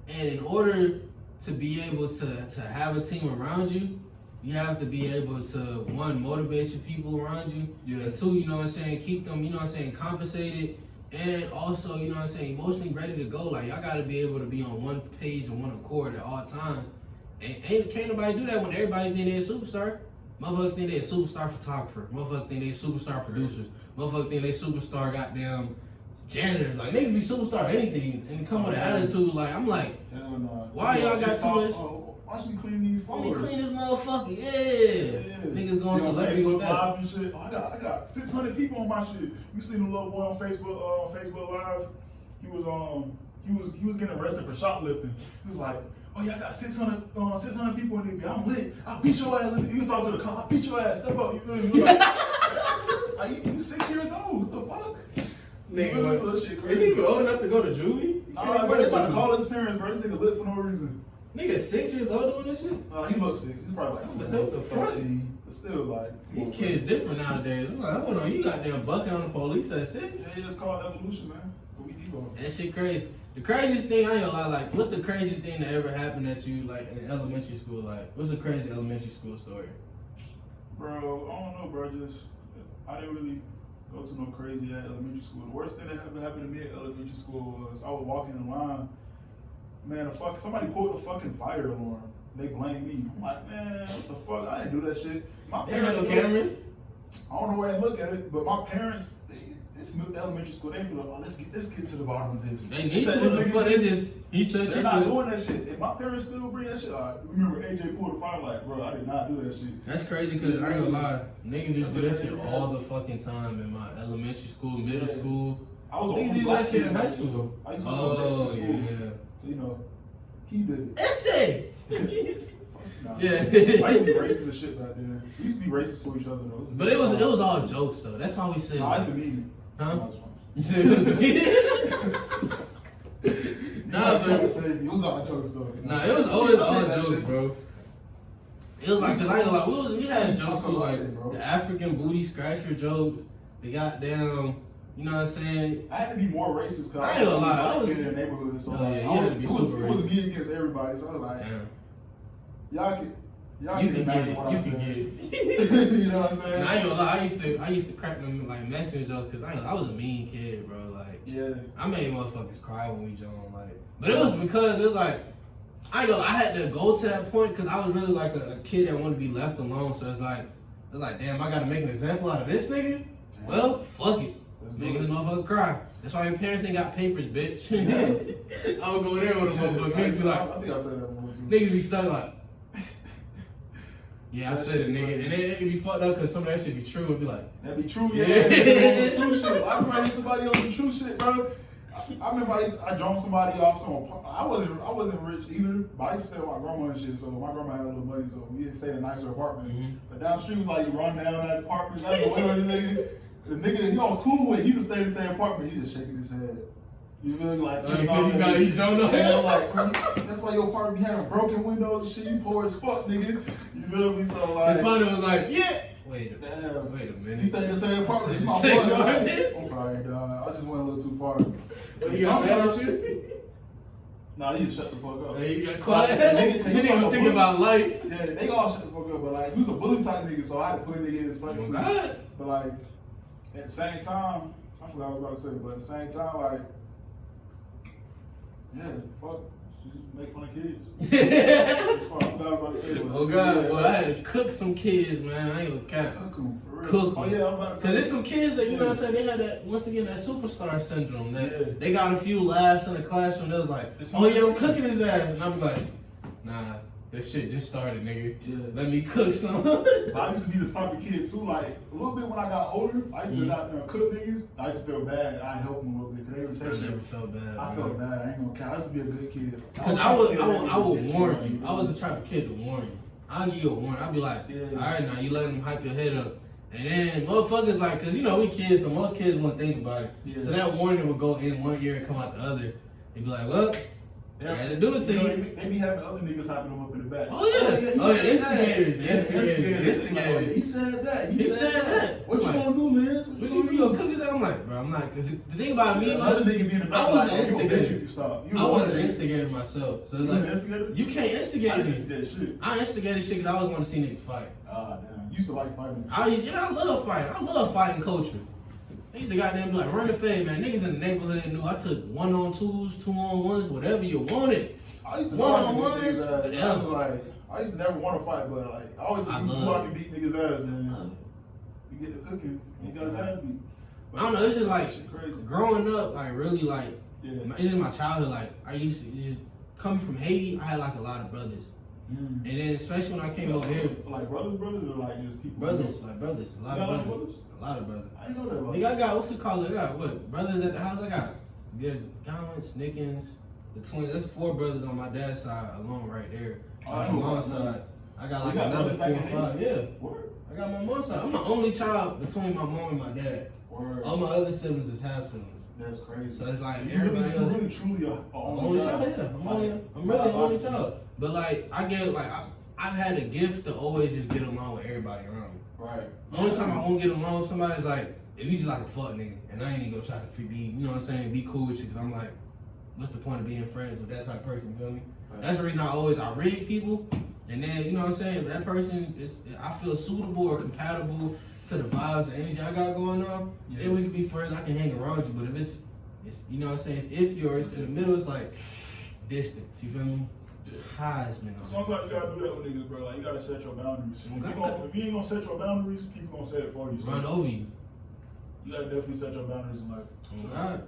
and in order to be able to have a team around you, you have to be able to, one, motivate your people around you, Yeah. and two, you know what I'm saying, keep them, you know what I'm saying, compensated, and also, you know what I'm saying, emotionally ready to go. Like, y'all gotta be able to be on one page and one accord at all times. And can't nobody do that when everybody think they're a superstar. Motherfuckers think they're a superstar photographer. Motherfuckers think they're superstar producers. Motherfuckers think they superstar goddamn janitors. Like, niggas be superstar anything and come with an attitude. Like, I'm like, Hell no. why y'all got too much? Why should we clean these let me floors? clean this motherfucker, yeah. Niggas going celebrity Facebook with that. Live and shit. Oh, I got 600 people on my shit. You seen the little boy on Facebook Live? He was getting arrested for shoplifting. He was like, oh yeah, I got 600 people in there. I'm lit. I'll beat your ass. He was talking to the cop. I'll beat your ass. Step up. You feel me? He was like, you 6 years old. What the fuck? Nigga, Little shit is crazy. he even old enough to go to juvie? Nah, bro, they about to call his parents, bro. This nigga lit for no reason. Nigga 6 years old doing this shit? He looks 6. He's probably like What the fuck? 13. But still, like, These kids different nowadays. I'm like, hold on, you goddamn bucking on the police at 6? Yeah, it's called evolution, man. But we devolved. That shit crazy. The craziest thing, I ain't gonna lie, like, what's the craziest thing that ever happened at you, like, in elementary school? Like, what's a crazy elementary school story? Bro, I don't know, bro. I didn't really go to no crazy at elementary school. The worst thing that ever happened to me at elementary school was I was walking in line. Man, somebody pulled the fucking fire alarm. They blamed me. I'm like, man, what the fuck? I didn't do that shit. My They had parents no cameras? I don't know where I look at it, but my parents, it's elementary school. They feel like, oh, let's get to the bottom of this. They need to. The fuck, they just, he said, she They're not said. doing that shit. And my parents still bring that shit. I remember AJ pulled the fire like, bro, I did not do that shit. That's crazy because I ain't gonna lie, niggas used to do that shit all the fucking time in my elementary school, middle school. I was Niggas only do black that shit kid in high school. I used to go to Mexican school. Yeah. So, you know, he did it. Essay! Nah. Yeah. I used to be racist as shit back then. We used to be racist to each other though. But it was all jokes though. That's how we said. Nah, I used to mean it. Huh? Nah, it's fine. You said Nah, but it was all jokes though. nah, it was always all I did that jokes, shit. bro. It was like, cause I ain't gonna lie, we had jokes too, like Bro. the African booty scratcher jokes, the goddamn, you know what I'm saying? I had to be more racist because I ain't gonna lie, I was- in the neighborhood. So Oh, like, yeah, you had to be it was super me against everybody. So I was like, Damn. y'all You can can get imagine it. what I You said. can get it. You know what I'm saying? And I ain't gonna lie, I used to crack them like Mexican jokes because I was a mean kid, bro. Like Yeah. I made motherfuckers cry when we joined, like. But it was because it was like I ain't gonna lie, I had to go to that point because I was really like a kid that wanted to be left alone. So it's like damn, I gotta make an example out of this nigga. Well, fuck it. Let's do Making it. this motherfucker cry. That's why your parents ain't got papers, bitch. I would go there with a motherfucker. Niggas be like, I think I said that before too. niggas be stuck like, yeah, I said it, nigga. And then it be fucked up because some of that shit be true. It'd be like, That'd be true, yeah. Yeah. True shit. I remember somebody on the true shit, bro. I remember I drove somebody off some. I wasn't rich either, but I used to stay with my grandma and shit. So my grandma had a little money, so we stayed in a nicer apartment. Mhm. But down the street was like you run down that apartment, like whatever, nigga. the nigga he was cool with, he used to stay in the same apartment, he just shaking his head. You feel me? Like, he jumped on him. Like, that's why your apartment be having broken windows and shit, you poor as fuck, nigga. You feel me? So, like. His partner was like, yeah. Wait a minute. He stayed in the same apartment. It's my boy. I'm sorry, dog. I just went a little too far. You got mad at you? Nah, he just shut the fuck up. He got quiet. He didn't even think about life. Yeah, they all shut the fuck up. But like, he was a bully type nigga, so I had to put a nigga in his place. But like, at the same time, I forgot what I was about to say. But at the same time, like, yeah, fuck. Just make fun of kids. Oh God, well I had to cook some kids, man. I ain't gonna cap. Cook them, for real. Cook them. Oh yeah, I'm about to say. Cause there's some kids that, you know what I'm saying, they had that, once again, that superstar syndrome. That they got a few laughs in the classroom. They was like, oh yeah, I'm cooking his ass. And I'm like, nah, that shit just started, nigga. Yeah. Let me cook some. But I used to be the soccer kid too. Like, a little bit when I got older, I used to go out there and cook niggas. I used to feel bad. I helped them a little bit because they would say shit. I never felt bad. I felt bad. I ain't gonna count. I used to be a good kid. Cause I would warn you. I was the type of kid to warn you. I'll give you a warning. I'll be like, all right, now you letting them hype your head up. And then motherfuckers like, cause you know we kids, so most kids won't think about it. Yeah. So that warning would go in one ear and come out the other. They'd be like, well, I had to do it to you. They be having other niggas hyping them up in the back. Oh yeah, instigators. He said that. He said that. What you gonna do, man? What you gonna cook his ass? I'm like, bro, I'm not. Cause the thing about me, another nigga be in the back. I was an instigator. I was an instigator myself. So it's like, you can't instigate me. I instigated shit because I always want to see niggas fight. Ah, damn. You used to like fighting. I love fighting. I love fighting culture. They used to goddamn be like, run the fade, man. Niggas in the neighborhood knew I took 1-on-2s, 2-on-1s, whatever you wanted. I used to 1-on-1s. I used to never want to fight, but like I always knew I could beat niggas' ass. Then you get the cooking, you got his ass beat. I don't know. It's just like growing up, like really like it's just my childhood. Like I used to just coming from Haiti, I had like a lot of brothers. And then especially when I came over here, like brothers, or like just people. Brothers, a lot of brothers. A lot of brothers. I know that. Nigga, I got what's it called? I got what brothers at the house. I got there's Gowans, Nickens, the twins. There's 4 brothers on my dad's side alone right there. On my mom's side, I got like another 4 or 5. Yeah. Word. I got my mom's side. I'm the only child between my mom and my dad. Word. All my other siblings is half siblings. That's crazy. So it's like everybody else. Really, truly a only child. Yeah. I'm really the only child. But like I get like I've had a gift to always just get along with everybody around me. Right. The only time I won't get along with somebody is like if you just like a fuck nigga and I ain't even gonna try to be, you know what I'm saying, be cool with you because I'm like, what's the point of being friends with that type of person? You feel me? Right. That's the reason I read people, and then you know what I'm saying. If that person I feel suitable or compatible to the vibes and energy I got going on, then we can be friends. I can hang around you. But if it's you know what I'm saying, it's if yours in the middle, it's like distance. You feel me? Heisman. Sometimes you gotta do that with niggas, bro. Like you gotta set your boundaries. If you ain't gonna set your boundaries, people gonna set it for you. So run over you. You gotta definitely set your boundaries in life. Sure.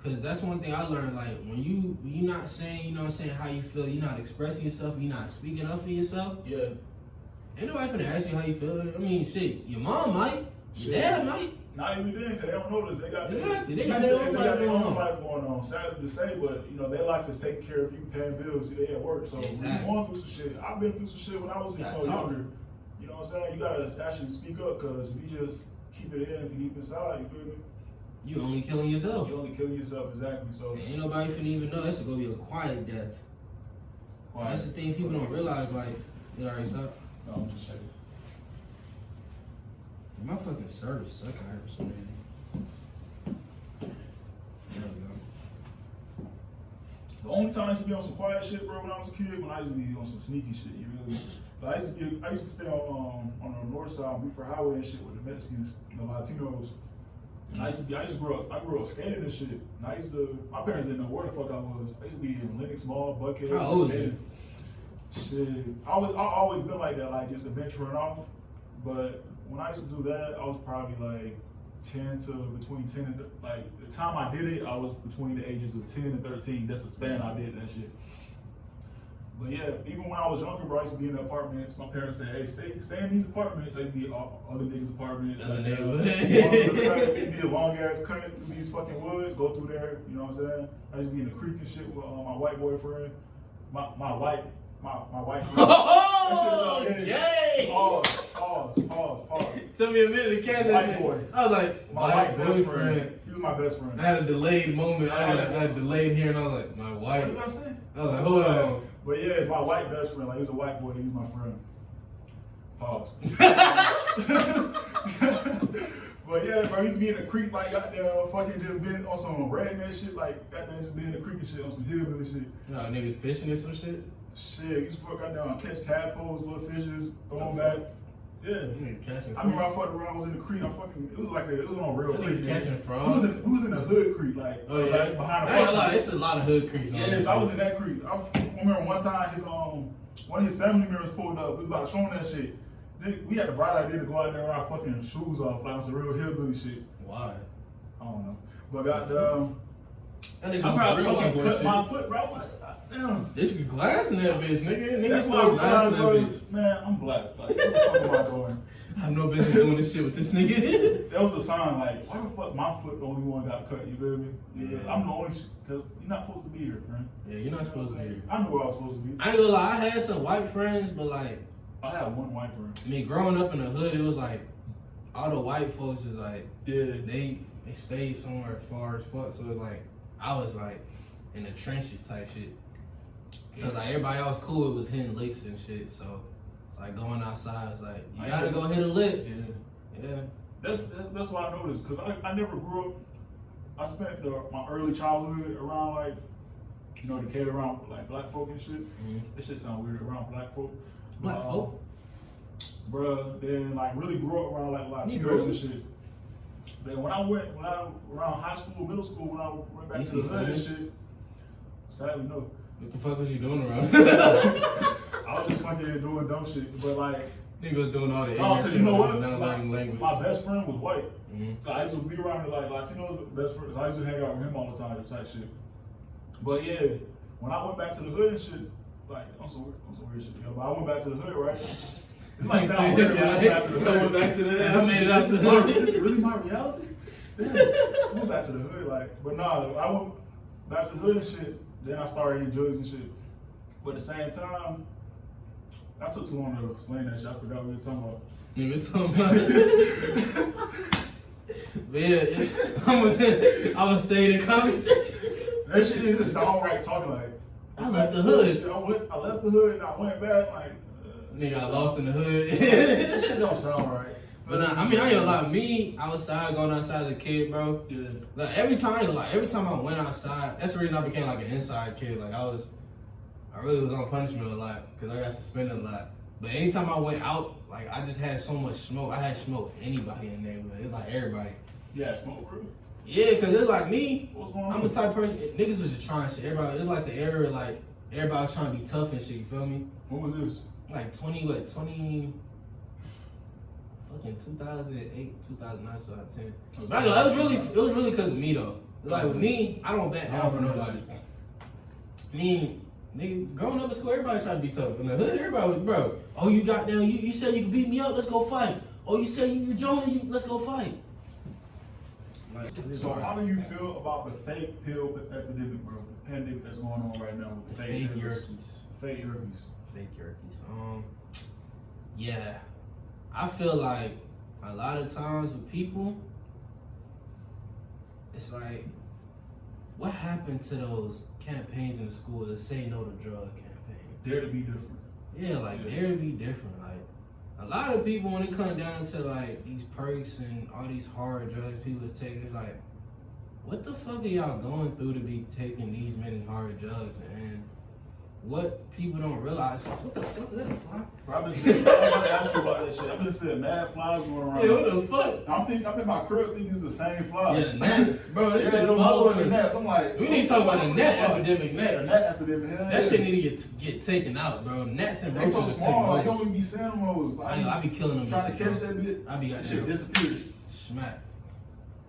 Cause that's one thing I learned. Like when you not saying, you know what I'm saying, how you feel, you're not expressing yourself, you're not speaking up for yourself. Yeah. Ain't nobody finna ask you how you feel. I mean, shit, your mom might, your dad might. Not even then, cause they don't know this. They got their own life going on. Sad to say, but you know their life is taking care of you, paying bills. See, they at work, so when you're going through some shit. I've been through some shit when I was younger. You know what I'm saying? You gotta actually speak up, cause if you just keep it in, deep inside, you feel me? You only killing yourself. You only killing yourself, exactly. So ain't nobody finna even know. That's gonna be a quiet death. That's the thing people don't realize. Like, did I already stop? No, I'm just checking. My fucking service suck. I heard so many. There we go. The only time I used to be on some quiet shit, bro, when I was a kid, when I used to be on some sneaky shit, you really. But I used to stay on the north side on Buford Highway and shit with the Mexicans, the Latinos. And I grew up skating and shit. And my parents didn't know where the fuck I was. I used to be in Lenox Mall, Buckhead, skating. Shit, I always been like that, like just adventuring off. But when I used to do that, I was probably like 10 to between 10 and like the time I did it, I was between the ages of 10 and 13. That's the span I did that shit. But yeah, even when I was younger, bro, I used to be in the apartments. My parents said, "Hey, stay in these apartments." They'd be other niggas' apartments. It'd be a long ass cut through these fucking woods. Go through there. You know what I'm saying? I used to be in the creek and shit with my white boyfriend. My white my wife. Oh, that shit is yay! Pause. Took me a minute to catch that White shit. boy. I was like, My white best friend. He was my best friend. I had a delayed moment. I had delayed here, and I was like, my white. What did I say? I was like, hold on. But yeah, my white best friend, like he was a white boy, he was my friend. Pause. But yeah, bro, he used to be in the creek, like goddamn, fucking just been on some redneck shit, like goddamn, just be in the creek and shit, on some hillbilly shit. No, niggas fishing and some shit. Shit, he used to fuck goddamn catch tadpoles, little fishes, throw them back. Yeah. Niggas catching. I remember I fucked around, I was in the creek, it was on real creek. Niggas catching frogs. Who was in the hood creek, like, oh yeah, like behind the I ain't gonna lie, it's a lot of hood creeks. Yes, I was in that creek. I remember one time one of his family members pulled up. We was about to show him that shit. We had the bright idea to go out there and our fucking shoes off, like on some real hillbilly shit. Why? I don't know. But goddamn, I probably fucking cut my foot, bro. I'm like, damn. They should be glassing that bitch, nigga. That's why stop glassing that bitch. Man, I'm black. Like, what the fuck am I doing? I have no business doing this shit with this nigga. That was a sign, like, why the fuck my foot the only one got cut? You feel me? Yeah. I'm the only, because you're not supposed to be here, friend. Yeah, you're not supposed to be here. I knew where I was supposed to be. I ain't gonna lie, I had some white friends, but like, I had one white friend. I mean, growing up in the hood, it was like all the white folks is like, yeah, they stayed somewhere far as fuck. So it's like I was like in the trenches type shit. So like everybody else cool, it was hitting licks and shit. So it's like going outside. It's like you gotta go hit a lick. Yeah. That's what I noticed, because I never grew up. I spent my early childhood around like, you know, the kid around like black folk and shit. Mm-hmm. That shit sound weird, around black folk. Black folk? Bruh, then like really grew up around like Latinos and shit. Then when I around high school, middle school, when I went back to the hood and shit, sadly no. What the fuck was you doing around? I was just fucking doing dumb shit, but like. Nigga was doing all the ignorant shit. You know what? Language. My best friend was white. Mm-hmm. I used to be around like Latinos, best friends. I used to hang out with him all the time, type shit. But yeah, when I went back to the hood and shit, like on some weird shit. But I went back to the hood, right? It's like sound weird. I went back to the hood. I went back to the hood. I made it out to the hood. This is really my reality. Damn. I went back to the hood, like, but nah, I went back to the hood and shit. Then I started in drugs and shit. But at the same time, I took too long to explain that shit. I forgot what we were talking about. You were talking about it. But yeah, I'm gonna say the conversation. That shit isn't sound right talking like. I left the hood. I left the hood and I went back like. Nigga, I lost in the hood. That shit don't sound right. But I mean, I ain't gonna lie. Me outside, going outside as a kid, bro. Yeah. Like every time I went outside, that's the reason I became like an inside kid. Like I really was on punishment a lot because I got suspended a lot. But anytime I went out, like I just had so much smoke. I had smoke anybody in the neighborhood. It's like everybody. Yeah, smoke bro. Yeah, cause it's like me. What's going on? I'm the type of person. Niggas was just trying shit. Everybody. It's like the era like everybody was trying to be tough and shit. You feel me? What was this? Like 20. Fucking 2008, 2009, 2010. But it was really cause of me though. Like with me, I don't back down for nobody. Me. Nigga, growing up in school, everybody trying to be tough. In the hood, everybody was, bro, oh, you got down, you said you could beat me up, let's go fight. Oh, you said you joined, let's go fight. Like, so how do you feel about the fake pill epidemic, bro? The pandemic that's going on right now with the fake yerkies. Fake yerkies. Fake yerkies. Yeah. I feel like a lot of times with people, it's like, what happened to those campaigns in the school that say no to drug campaigns? Dare to be different. Yeah, like dare to be different. Like a lot of people when it comes down to like these perks and all these hard drugs people is taking, it's like, what the fuck are y'all going through to be taking these many hard drugs? And what people don't realize is, what the fuck is that, a fly? I'm about to ask you about that shit. I've been seeing mad flies going around. Yeah, what the fuck? I'm in my crib thinking it's the same fly. Yeah, the gnat. Bro, this shit's following following the the gnats. I'm like, we need to talk about the gnat epidemic next. The gnat epidemic, that shit need to get taken out, bro. Gnats and they so roaches are small, taking like, you over. don't even be seeing them hoes. Like, I be killing them. Trying to catch that bit. I be got that shit disappeared. Smack.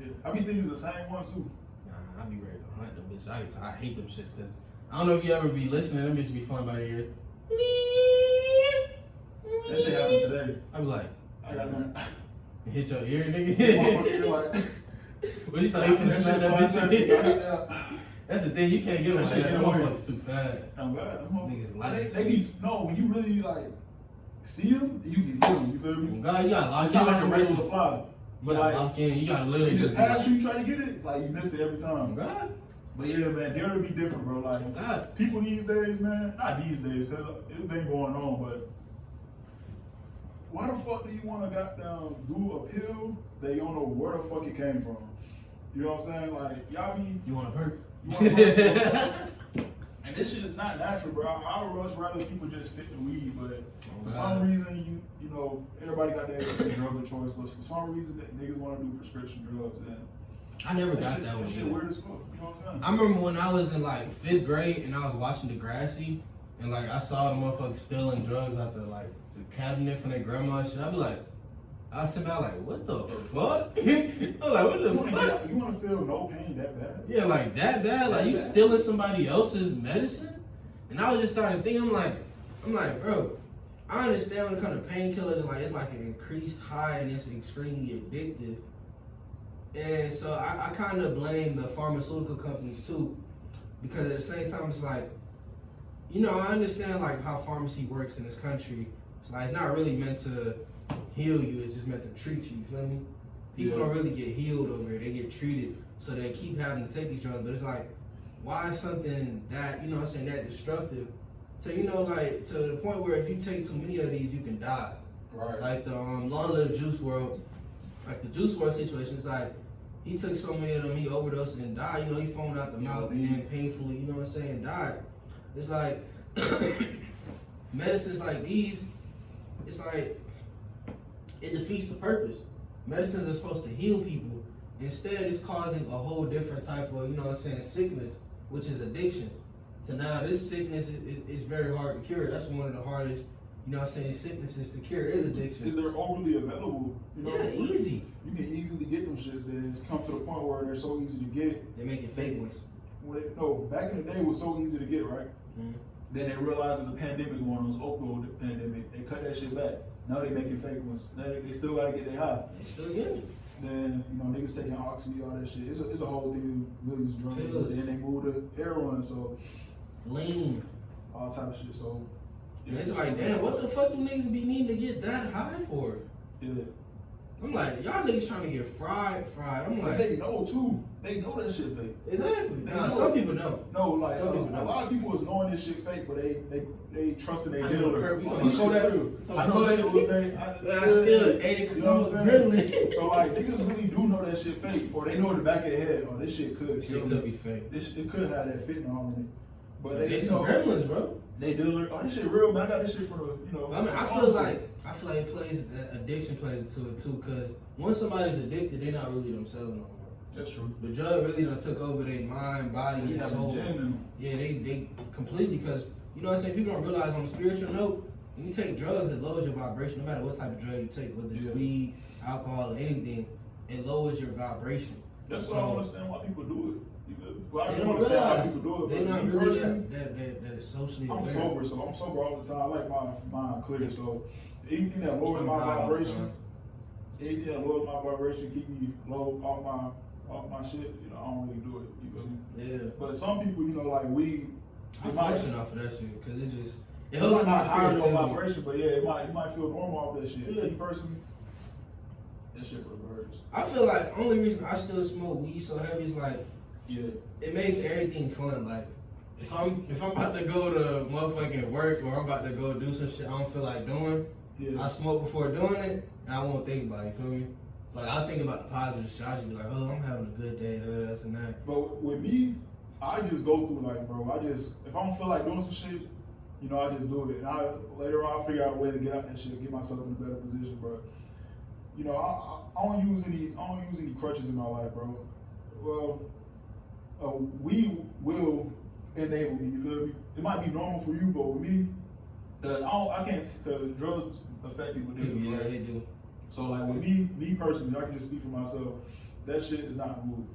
Yeah. I be thinking it's the same one too. Nah, I be ready to hunt them bitches. I hate them shits because I don't know if you ever be listening. Them bitches be fun by your ears. That shit happened today. I be like, I got one. Hit your ear, Motherfucker nigga. feel like, What you thought you should slap that bitch? That's the thing. You can't get them That like shit that. get Them away. motherfuckers too fast. I'm glad. Niggas like They be no when you really like see them, you can kill them. You feel me? God, you gotta lock It's in. not like a with the regular fly. You But gotta like lock in. You gotta literally they just do pass it. you, try to get it, like you miss it every time. God, But yeah, man, they'll be different, bro. Like God. people these days, man, not these days, cause it's been going on, but why the fuck do you want to goddamn do a pill that you don't know where the fuck it came from? You know what I'm saying? Like y'all be You want a perk? you want to and this shit is not natural, bro. I would much rather people just stick to weed, but for some reason, you know, everybody got their drug of choice, but for some reason, niggas want to do prescription drugs, and I never got that one. shit either. weird as fuck. You know what I'm saying? I remember when I was in like 5th grade and I was watching Degrassi, and like I saw the motherfuckers stealing drugs out the like the cabinet from their grandma and shit. I'd be like, I sit back like, what the fuck? I'm like, what the fuck? You want to feel no pain that bad? Yeah, like that bad? Like you stealing somebody else's medicine? And I was just starting to think, I'm like, bro, I understand when it comes to painkillers, like it's like an increased high and it's extremely addictive. And so I kind of blame the pharmaceutical companies too, because at the same time it's like, you know, I understand like how pharmacy works in this country. It's like it's not really meant to heal you, it's just meant to treat you, you feel me? People don't really get healed over here, they get treated, so they keep having to take these drugs, but it's like, why is something that, you know what I'm saying, that destructive? So, you know, like, to the point where if you take too many of these, you can die. Right. Like the Long Live Juice WRLD, like the Juice WRLD situation, it's like, he took so many of them, he overdosed and died, you know, he foamed out the mouth and then painfully, you know what I'm saying, died. It's like, medicines like these, it's like, it defeats the purpose. Medicines are supposed to heal people. Instead, it's causing a whole different type of, you know what I'm saying, sickness, which is addiction. So now this sickness is very hard to cure. That's one of the hardest, you know what I'm saying, sicknesses to cure is addiction. Is they're overly available? You know, Yeah, easy. You can easily get them shits. Then it's come to the point where they're so easy to get. They're making fake ones. No, back in the day it was so easy to get, right? Mm-hmm. Then they realized there's a pandemic going on, this opioid pandemic. They cut that shit back. Now they making fake ones. They still gotta get their high. They still getting it. Then, you know, niggas taking oxy, all that shit. It's a whole thing, millions of drugs. Pills. Then they moved to heroin, so Lean. all type of shit. So And it's like, damn, what the fuck do niggas be needing to get that high for? yeah. I'm like, y'all niggas trying to get fried. I'm But like, they know too. They know that shit fake. exactly. They Nah, know some it. people don't. No, like Some people a don't. lot of people was knowing this shit fake, but they trusting their I know, dealer. Kirk, we Oh, talking this about shit Kodak? real. We talking I about know shit Kodak? was fake. But I still ate it because You know I what was I'm saying? grilling. So like niggas really do know that shit fake, or they know in the back of their head, oh this shit could Shit kill could me. be fake. It could have that fentanyl in it. But They they, you some know, gremlins, bro. they dealer. Oh, this shit real, man. I got this shit from the, you know. I mean, I feel like it plays that addiction plays into it too, cause once somebody's addicted, they're not really themselves no more. That's true. The drug really done took over their mind, body, They and have a soul. gin in them. Yeah, they completely, cause you know what I'm saying. People don't realize on a spiritual note, when you take drugs, it lowers your vibration. No matter what type of drug you take, whether it's weed, alcohol, or anything, it lowers your vibration. That's So, why I don't understand why people do it. Well, I They don't don't understand why realize people do it. they're But not me really personally, that socially I'm aware. sober, so I'm sober all the time. I like my mind clear. So anything that lowers I'm my high all the vibration, time. anything that lowers my vibration, keep me low off my shit. You know, I don't really do it. You feel me? Yeah. But some people, you know, like weed, I it might, function off of that shit because it it helps might my not higher your creativity. vibration, but yeah, you might feel normal off that shit. Yeah. Me personally, that shit for the birds. I feel like only reason I still smoke weed so heavy is like Yeah. it makes everything fun. Like if I'm about to go to motherfucking work or I'm about to go do some shit I don't feel like doing, Yeah. I smoke before doing it and I won't think about it. You feel me? Like I think about the positive shit. I just be like, oh, I'm having a good day. That's and that. But with me, I just go through like, bro, if I don't feel like doing some shit, you know, I just do it. And later on, I figure out a way to get out that shit, get myself in a better position, bro. You know, I don't use any crutches in my life, bro. Well, we will enable me, you feel me? It might be normal for you, but with me, I can't, cause drugs affect people differently. Yeah, right? they do. So like with me personally, I can just speak for myself. That shit is not moved.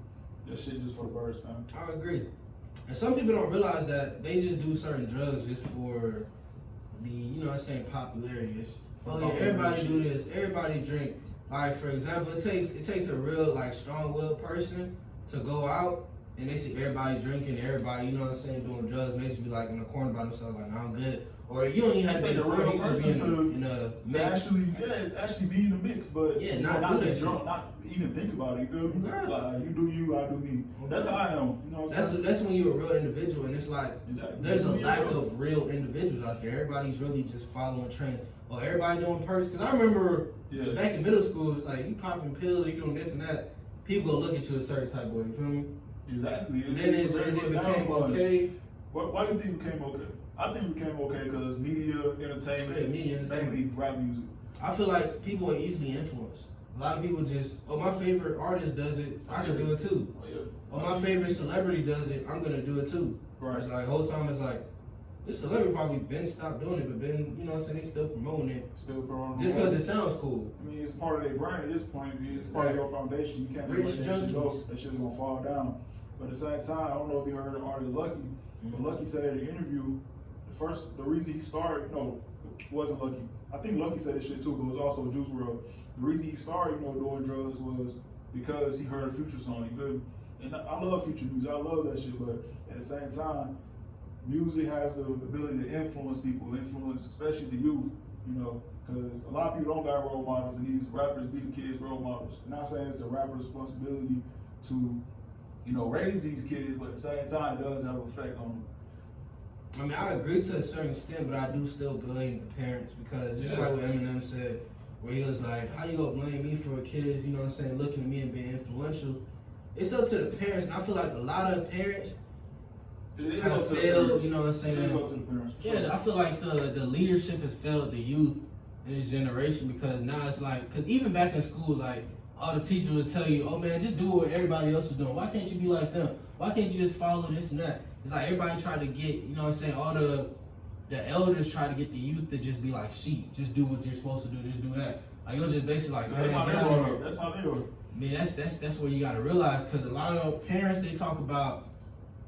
That shit just for the birds, man. I agree. And some people don't realize that they just do certain drugs just for the, you know what I'm saying, popularity. It's, oh yeah, everybody do this, everybody drink. Like for example, it takes a real like strong-willed person to go out and they see everybody drinking, everybody, you know what I'm saying, doing drugs, and they just be like in the corner by themselves, like, nah, I'm good. Or you don't even have to take be a real person in a mix. actually be in the mix, but Yeah, you know, not not do be that drunk, shit. not even think about it. You feel me? Right. Like, you do you, I do me. That's how I am. You know what I'm saying? That's when you're a real individual, and it's like Exactly. there's a Be lack yourself. of real individuals out there. Everybody's really just following trends. Or everybody doing perks. Because I remember back in middle school, it's like you popping pills, you doing this and that. People gonna look at you a certain type of way. You feel me? Exactly. And then as it became okay. Why do you think it became okay? I think it became okay because media, entertainment, mainly rap music. I feel like people are easily influenced. A lot of people just, oh, my favorite artist does it, I can do it too. Oh, yeah. Oh, my favorite celebrity does it, I'm gonna do it too. Right. It's like the whole time it's like, this celebrity probably been stopped doing it, but been, you know what I'm saying, they still promoting it. Still promoting Just because it sounds cool. I mean, it's part of their brand at this point. It's part of your foundation. You can't just let that shit go. That shit's gonna fall down. But at the same time, I don't know if you heard the artist Lucky, but Lucky said in the interview, the reason he started, wasn't Lucky. I think Lucky said this shit too, but it was also Juice WRLD. The reason he started, doing drugs was because he heard a Future song. You feel me? And I love Future music. I love that shit. But at the same time, music has the ability to influence people, especially the youth. Because a lot of people don't got role models, and these rappers be the kids' role models. I'm not saying it's the rapper's responsibility to, raise these kids, but at the same time, it does have an effect on them. I mean, I agree to a certain extent, but I do still blame the parents because just like what Eminem said, where he was like, how you gonna blame me for kids, you know what I'm saying, looking at me and being influential? It's up to the parents, and I feel like a lot of parents have failed, you know what I'm saying? It is up to the parents. Yeah, I feel like the leadership has failed the youth in this generation because now it's like, because even back in school, like, all the teachers would tell you, oh man, just do what everybody else is doing. Why can't you be like them? Why can't you just follow this and that? It's like everybody tried to get, you know what I'm saying, all the elders try to get the youth to just be like sheep. Just do what you're supposed to do, just do that. Like you're just basically like, that's how they were. That's how they were. I mean, that's what you gotta realize, because a lot of parents, they talk about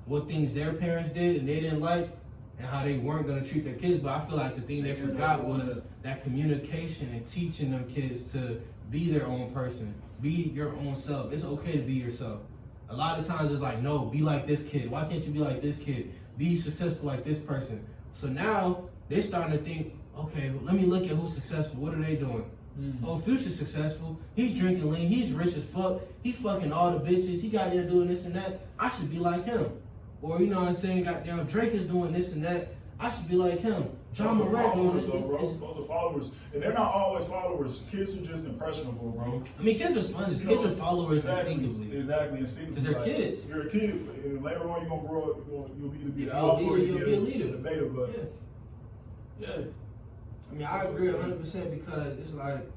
what things their parents did and they didn't like and how they weren't gonna treat their kids, but I feel like the thing they forgot was that communication and teaching them kids to be their own person, be your own self. It's okay to be yourself. A lot of times it's like, no, be like this kid. Why can't you be like this kid? Be successful like this person. So now they're starting to think, okay, well, let me look at who's successful. What are they doing? Mm-hmm. Oh, Future's successful. He's drinking lean. He's rich as fuck. He fucking all the bitches. He got there doing this and that. I should be like him. Or, you know what I'm saying, goddamn, Drake is doing this and that. I should be like him. John Morant doing this. Those are followers. And they're not always followers. Kids are just impressionable, bro. I mean, kids are sponges. Kids are followers instinctively. Exactly, instinctively. Because they're kids. You're a kid. And later on, you're going to grow up, you'll either be the alpha or you'll be a leader. The beta, but yeah. I mean, I agree 100% because it's like,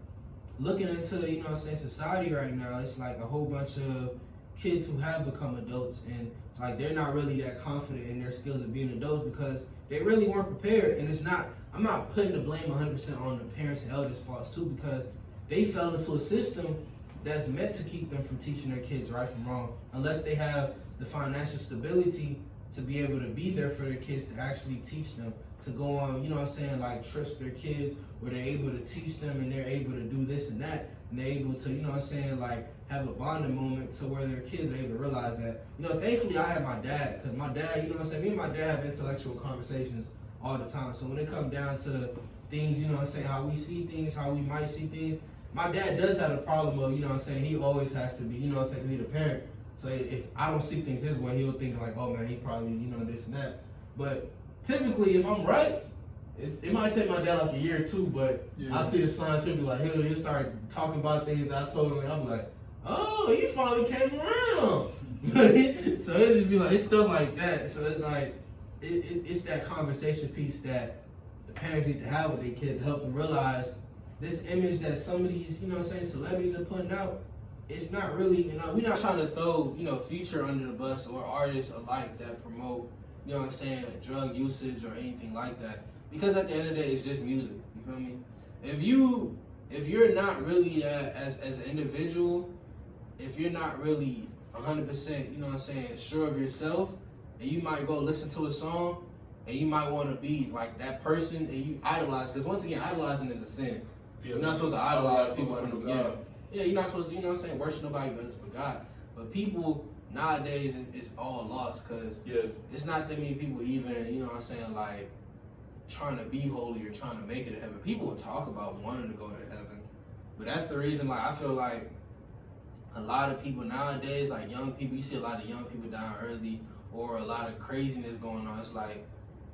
looking into, you know what I'm saying, society right now, it's like a whole bunch of kids who have become adults and like they're not really that confident in their skills of being adults because they really weren't prepared. And I'm not putting the blame 100% on the parents and elders' faults too, because they fell into a system that's meant to keep them from teaching their kids right from wrong, unless they have the financial stability to be able to be there for their kids to actually teach them, to go on, you know what I'm saying, like trust their kids where they're able to teach them and they're able to do this and that, and they're able to, you know what I'm saying, like have a bonding moment to where their kids are able to realize that. You know, thankfully I have my dad, because my dad, you know what I'm saying, me and my dad have intellectual conversations all the time. So when it comes down to things, you know what I'm saying, how we see things, how we might see things, my dad does have a problem of, you know what I'm saying, he always has to be, you know what I'm saying, because he's a parent. So if I don't see things his way, he'll think like, oh man, he probably, you know, this and that. But typically, if I'm right, it might take my dad like a year or two, but I see the signs, he'll be like, he'll start talking about things I told him, and I'll be like, oh, he finally came around. So it just be like, it's stuff like that. So it's like, it's that conversation piece that the parents need to have with their kids to help them realize this image that some of these, you know what I'm saying, celebrities are putting out, it's not really, you know, we're not trying to throw, you know, Future under the bus or artists alike that promote, you know what I'm saying, drug usage or anything like that. Because at the end of the day, it's just music. You feel me? If you're not really as an individual, if you're not really 100%, you know what I'm saying, sure of yourself, and you might go listen to a song, and you might want to be like that person, and you idolize. Because once again, idolizing is a sin. You're not supposed to idolize people from the beginning. Yeah, you're not supposed to, you know what I'm saying, worship nobody but God. But people nowadays it's all lost because it's not that many people even, you know what I'm saying, like trying to be holy or trying to make it to heaven. People will talk about wanting to go to heaven, but that's the reason, like, I feel like a lot of people nowadays, like young people, you see a lot of young people dying early or a lot of craziness going on. It's like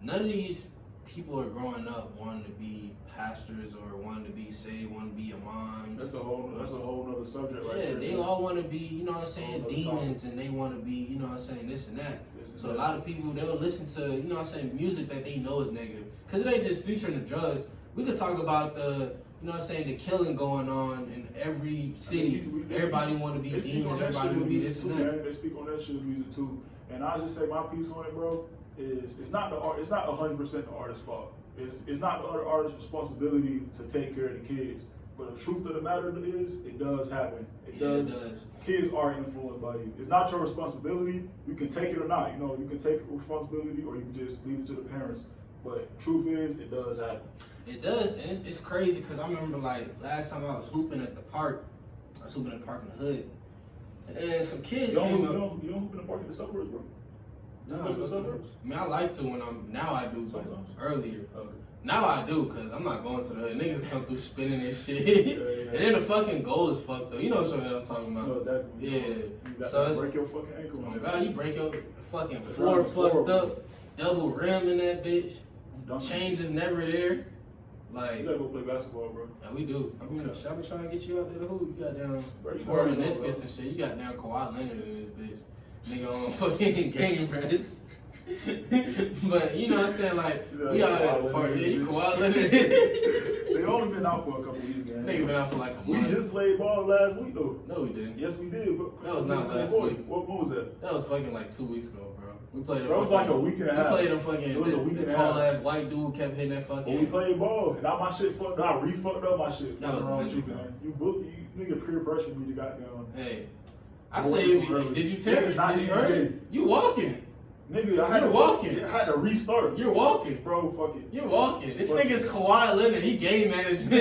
none of these people are growing up wanting to be pastors or wanting to be saved, wanting to be imams. That's a whole other subject right there. Yeah, they all want to be, you know what I'm saying, demons, and they want to be, you know what I'm saying, this and that. So a lot of people, they'll listen to, you know what I'm saying, music that they know is negative. Because it ain't just featuring the drugs. We could talk about the, you know what I'm saying, the killing going on in every city. Everybody want to be demons, everybody want to be this and that. They speak on that shit in music too. And I'll just say my piece on it, bro, is it's not 100% the artist's fault. It's not the other artist's responsibility to take care of the kids. But the truth of the matter is, it does happen. It does. Kids are influenced by you. It's not your responsibility. You can take it or not. You know, you can take responsibility or you can just leave it to the parents. But truth is, it does happen. It does, and it's crazy because I remember, like, last time I was hooping at the park. I was hooping at the park in the hood. And some kids came up. You don't hoop in the park in the suburbs, bro? No, the suburbs? I mean, I like to when now I do, but sometimes. Earlier. Okay. Now I do, because I'm not going to the hood. Niggas come through spinning and shit. And then the fucking goal is fucked up. You know what I'm talking about? No, exactly. Yeah. You got So to break your fucking ankle. Oh, God, you break your fucking floor fucked up. Double rim in that bitch. Chains is never there. Like, you gotta go play basketball, bro. Yeah, we do. I mean, I be trying to get you out there to hoop. You got down Torn meniscus and shit. You got down Kawhi Leonard in this bitch. Nigga on fucking game rest. But you know what I'm saying? Like, we out at the park. Yeah, you Kawhi Leonard. They only been out for a couple weeks, man. Nigga been out for like a month. We just played ball last week, though. No, we didn't. Yes, we did. That was not last week. What was that? That was fucking like 2 weeks ago, bro. We played. Bro, it was like a week and a half. We played them fucking. It was a week and a half. Tall ass white dude kept hitting that fucking. When we played ball, and now my shit fucked up. I re-fucked up my shit. That was wrong with you, bro. man. You nigga peer pressure me to goddamn. Hey, I say, did you tell me? Did you heard it? You walking. Nigga, I had to restart. You're walking. Bro, fuck it. You're walking. This nigga's Kawhi Leonard. He game management.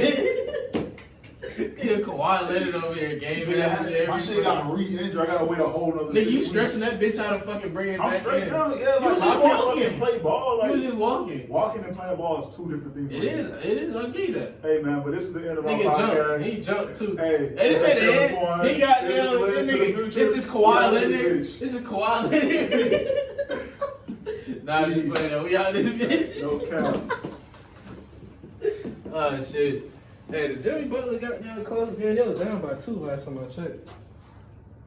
Nigga Kawhi Leonard over here game management. My shit got re-injured. I gotta wait a whole nother 6 weeks. Nigga, you stressing that bitch out of fucking bringing it back in. I'm straight down. Yeah, like, you was just walking. Play ball. Like, you was just walking. Walking and playing ball is two different things. It is. I'll give you that. Hey, man, but this is the end of our nigga podcast. He jumped too. Hey, this ain't the end. He got down. This nigga. This is Kawhi Leonard. This is Kawhi Leonard. Nah, I'm just playing. We out this bitch. No count. Oh shit. Hey, the Jimmy Butler got down close again. They was down by 2 last time I checked.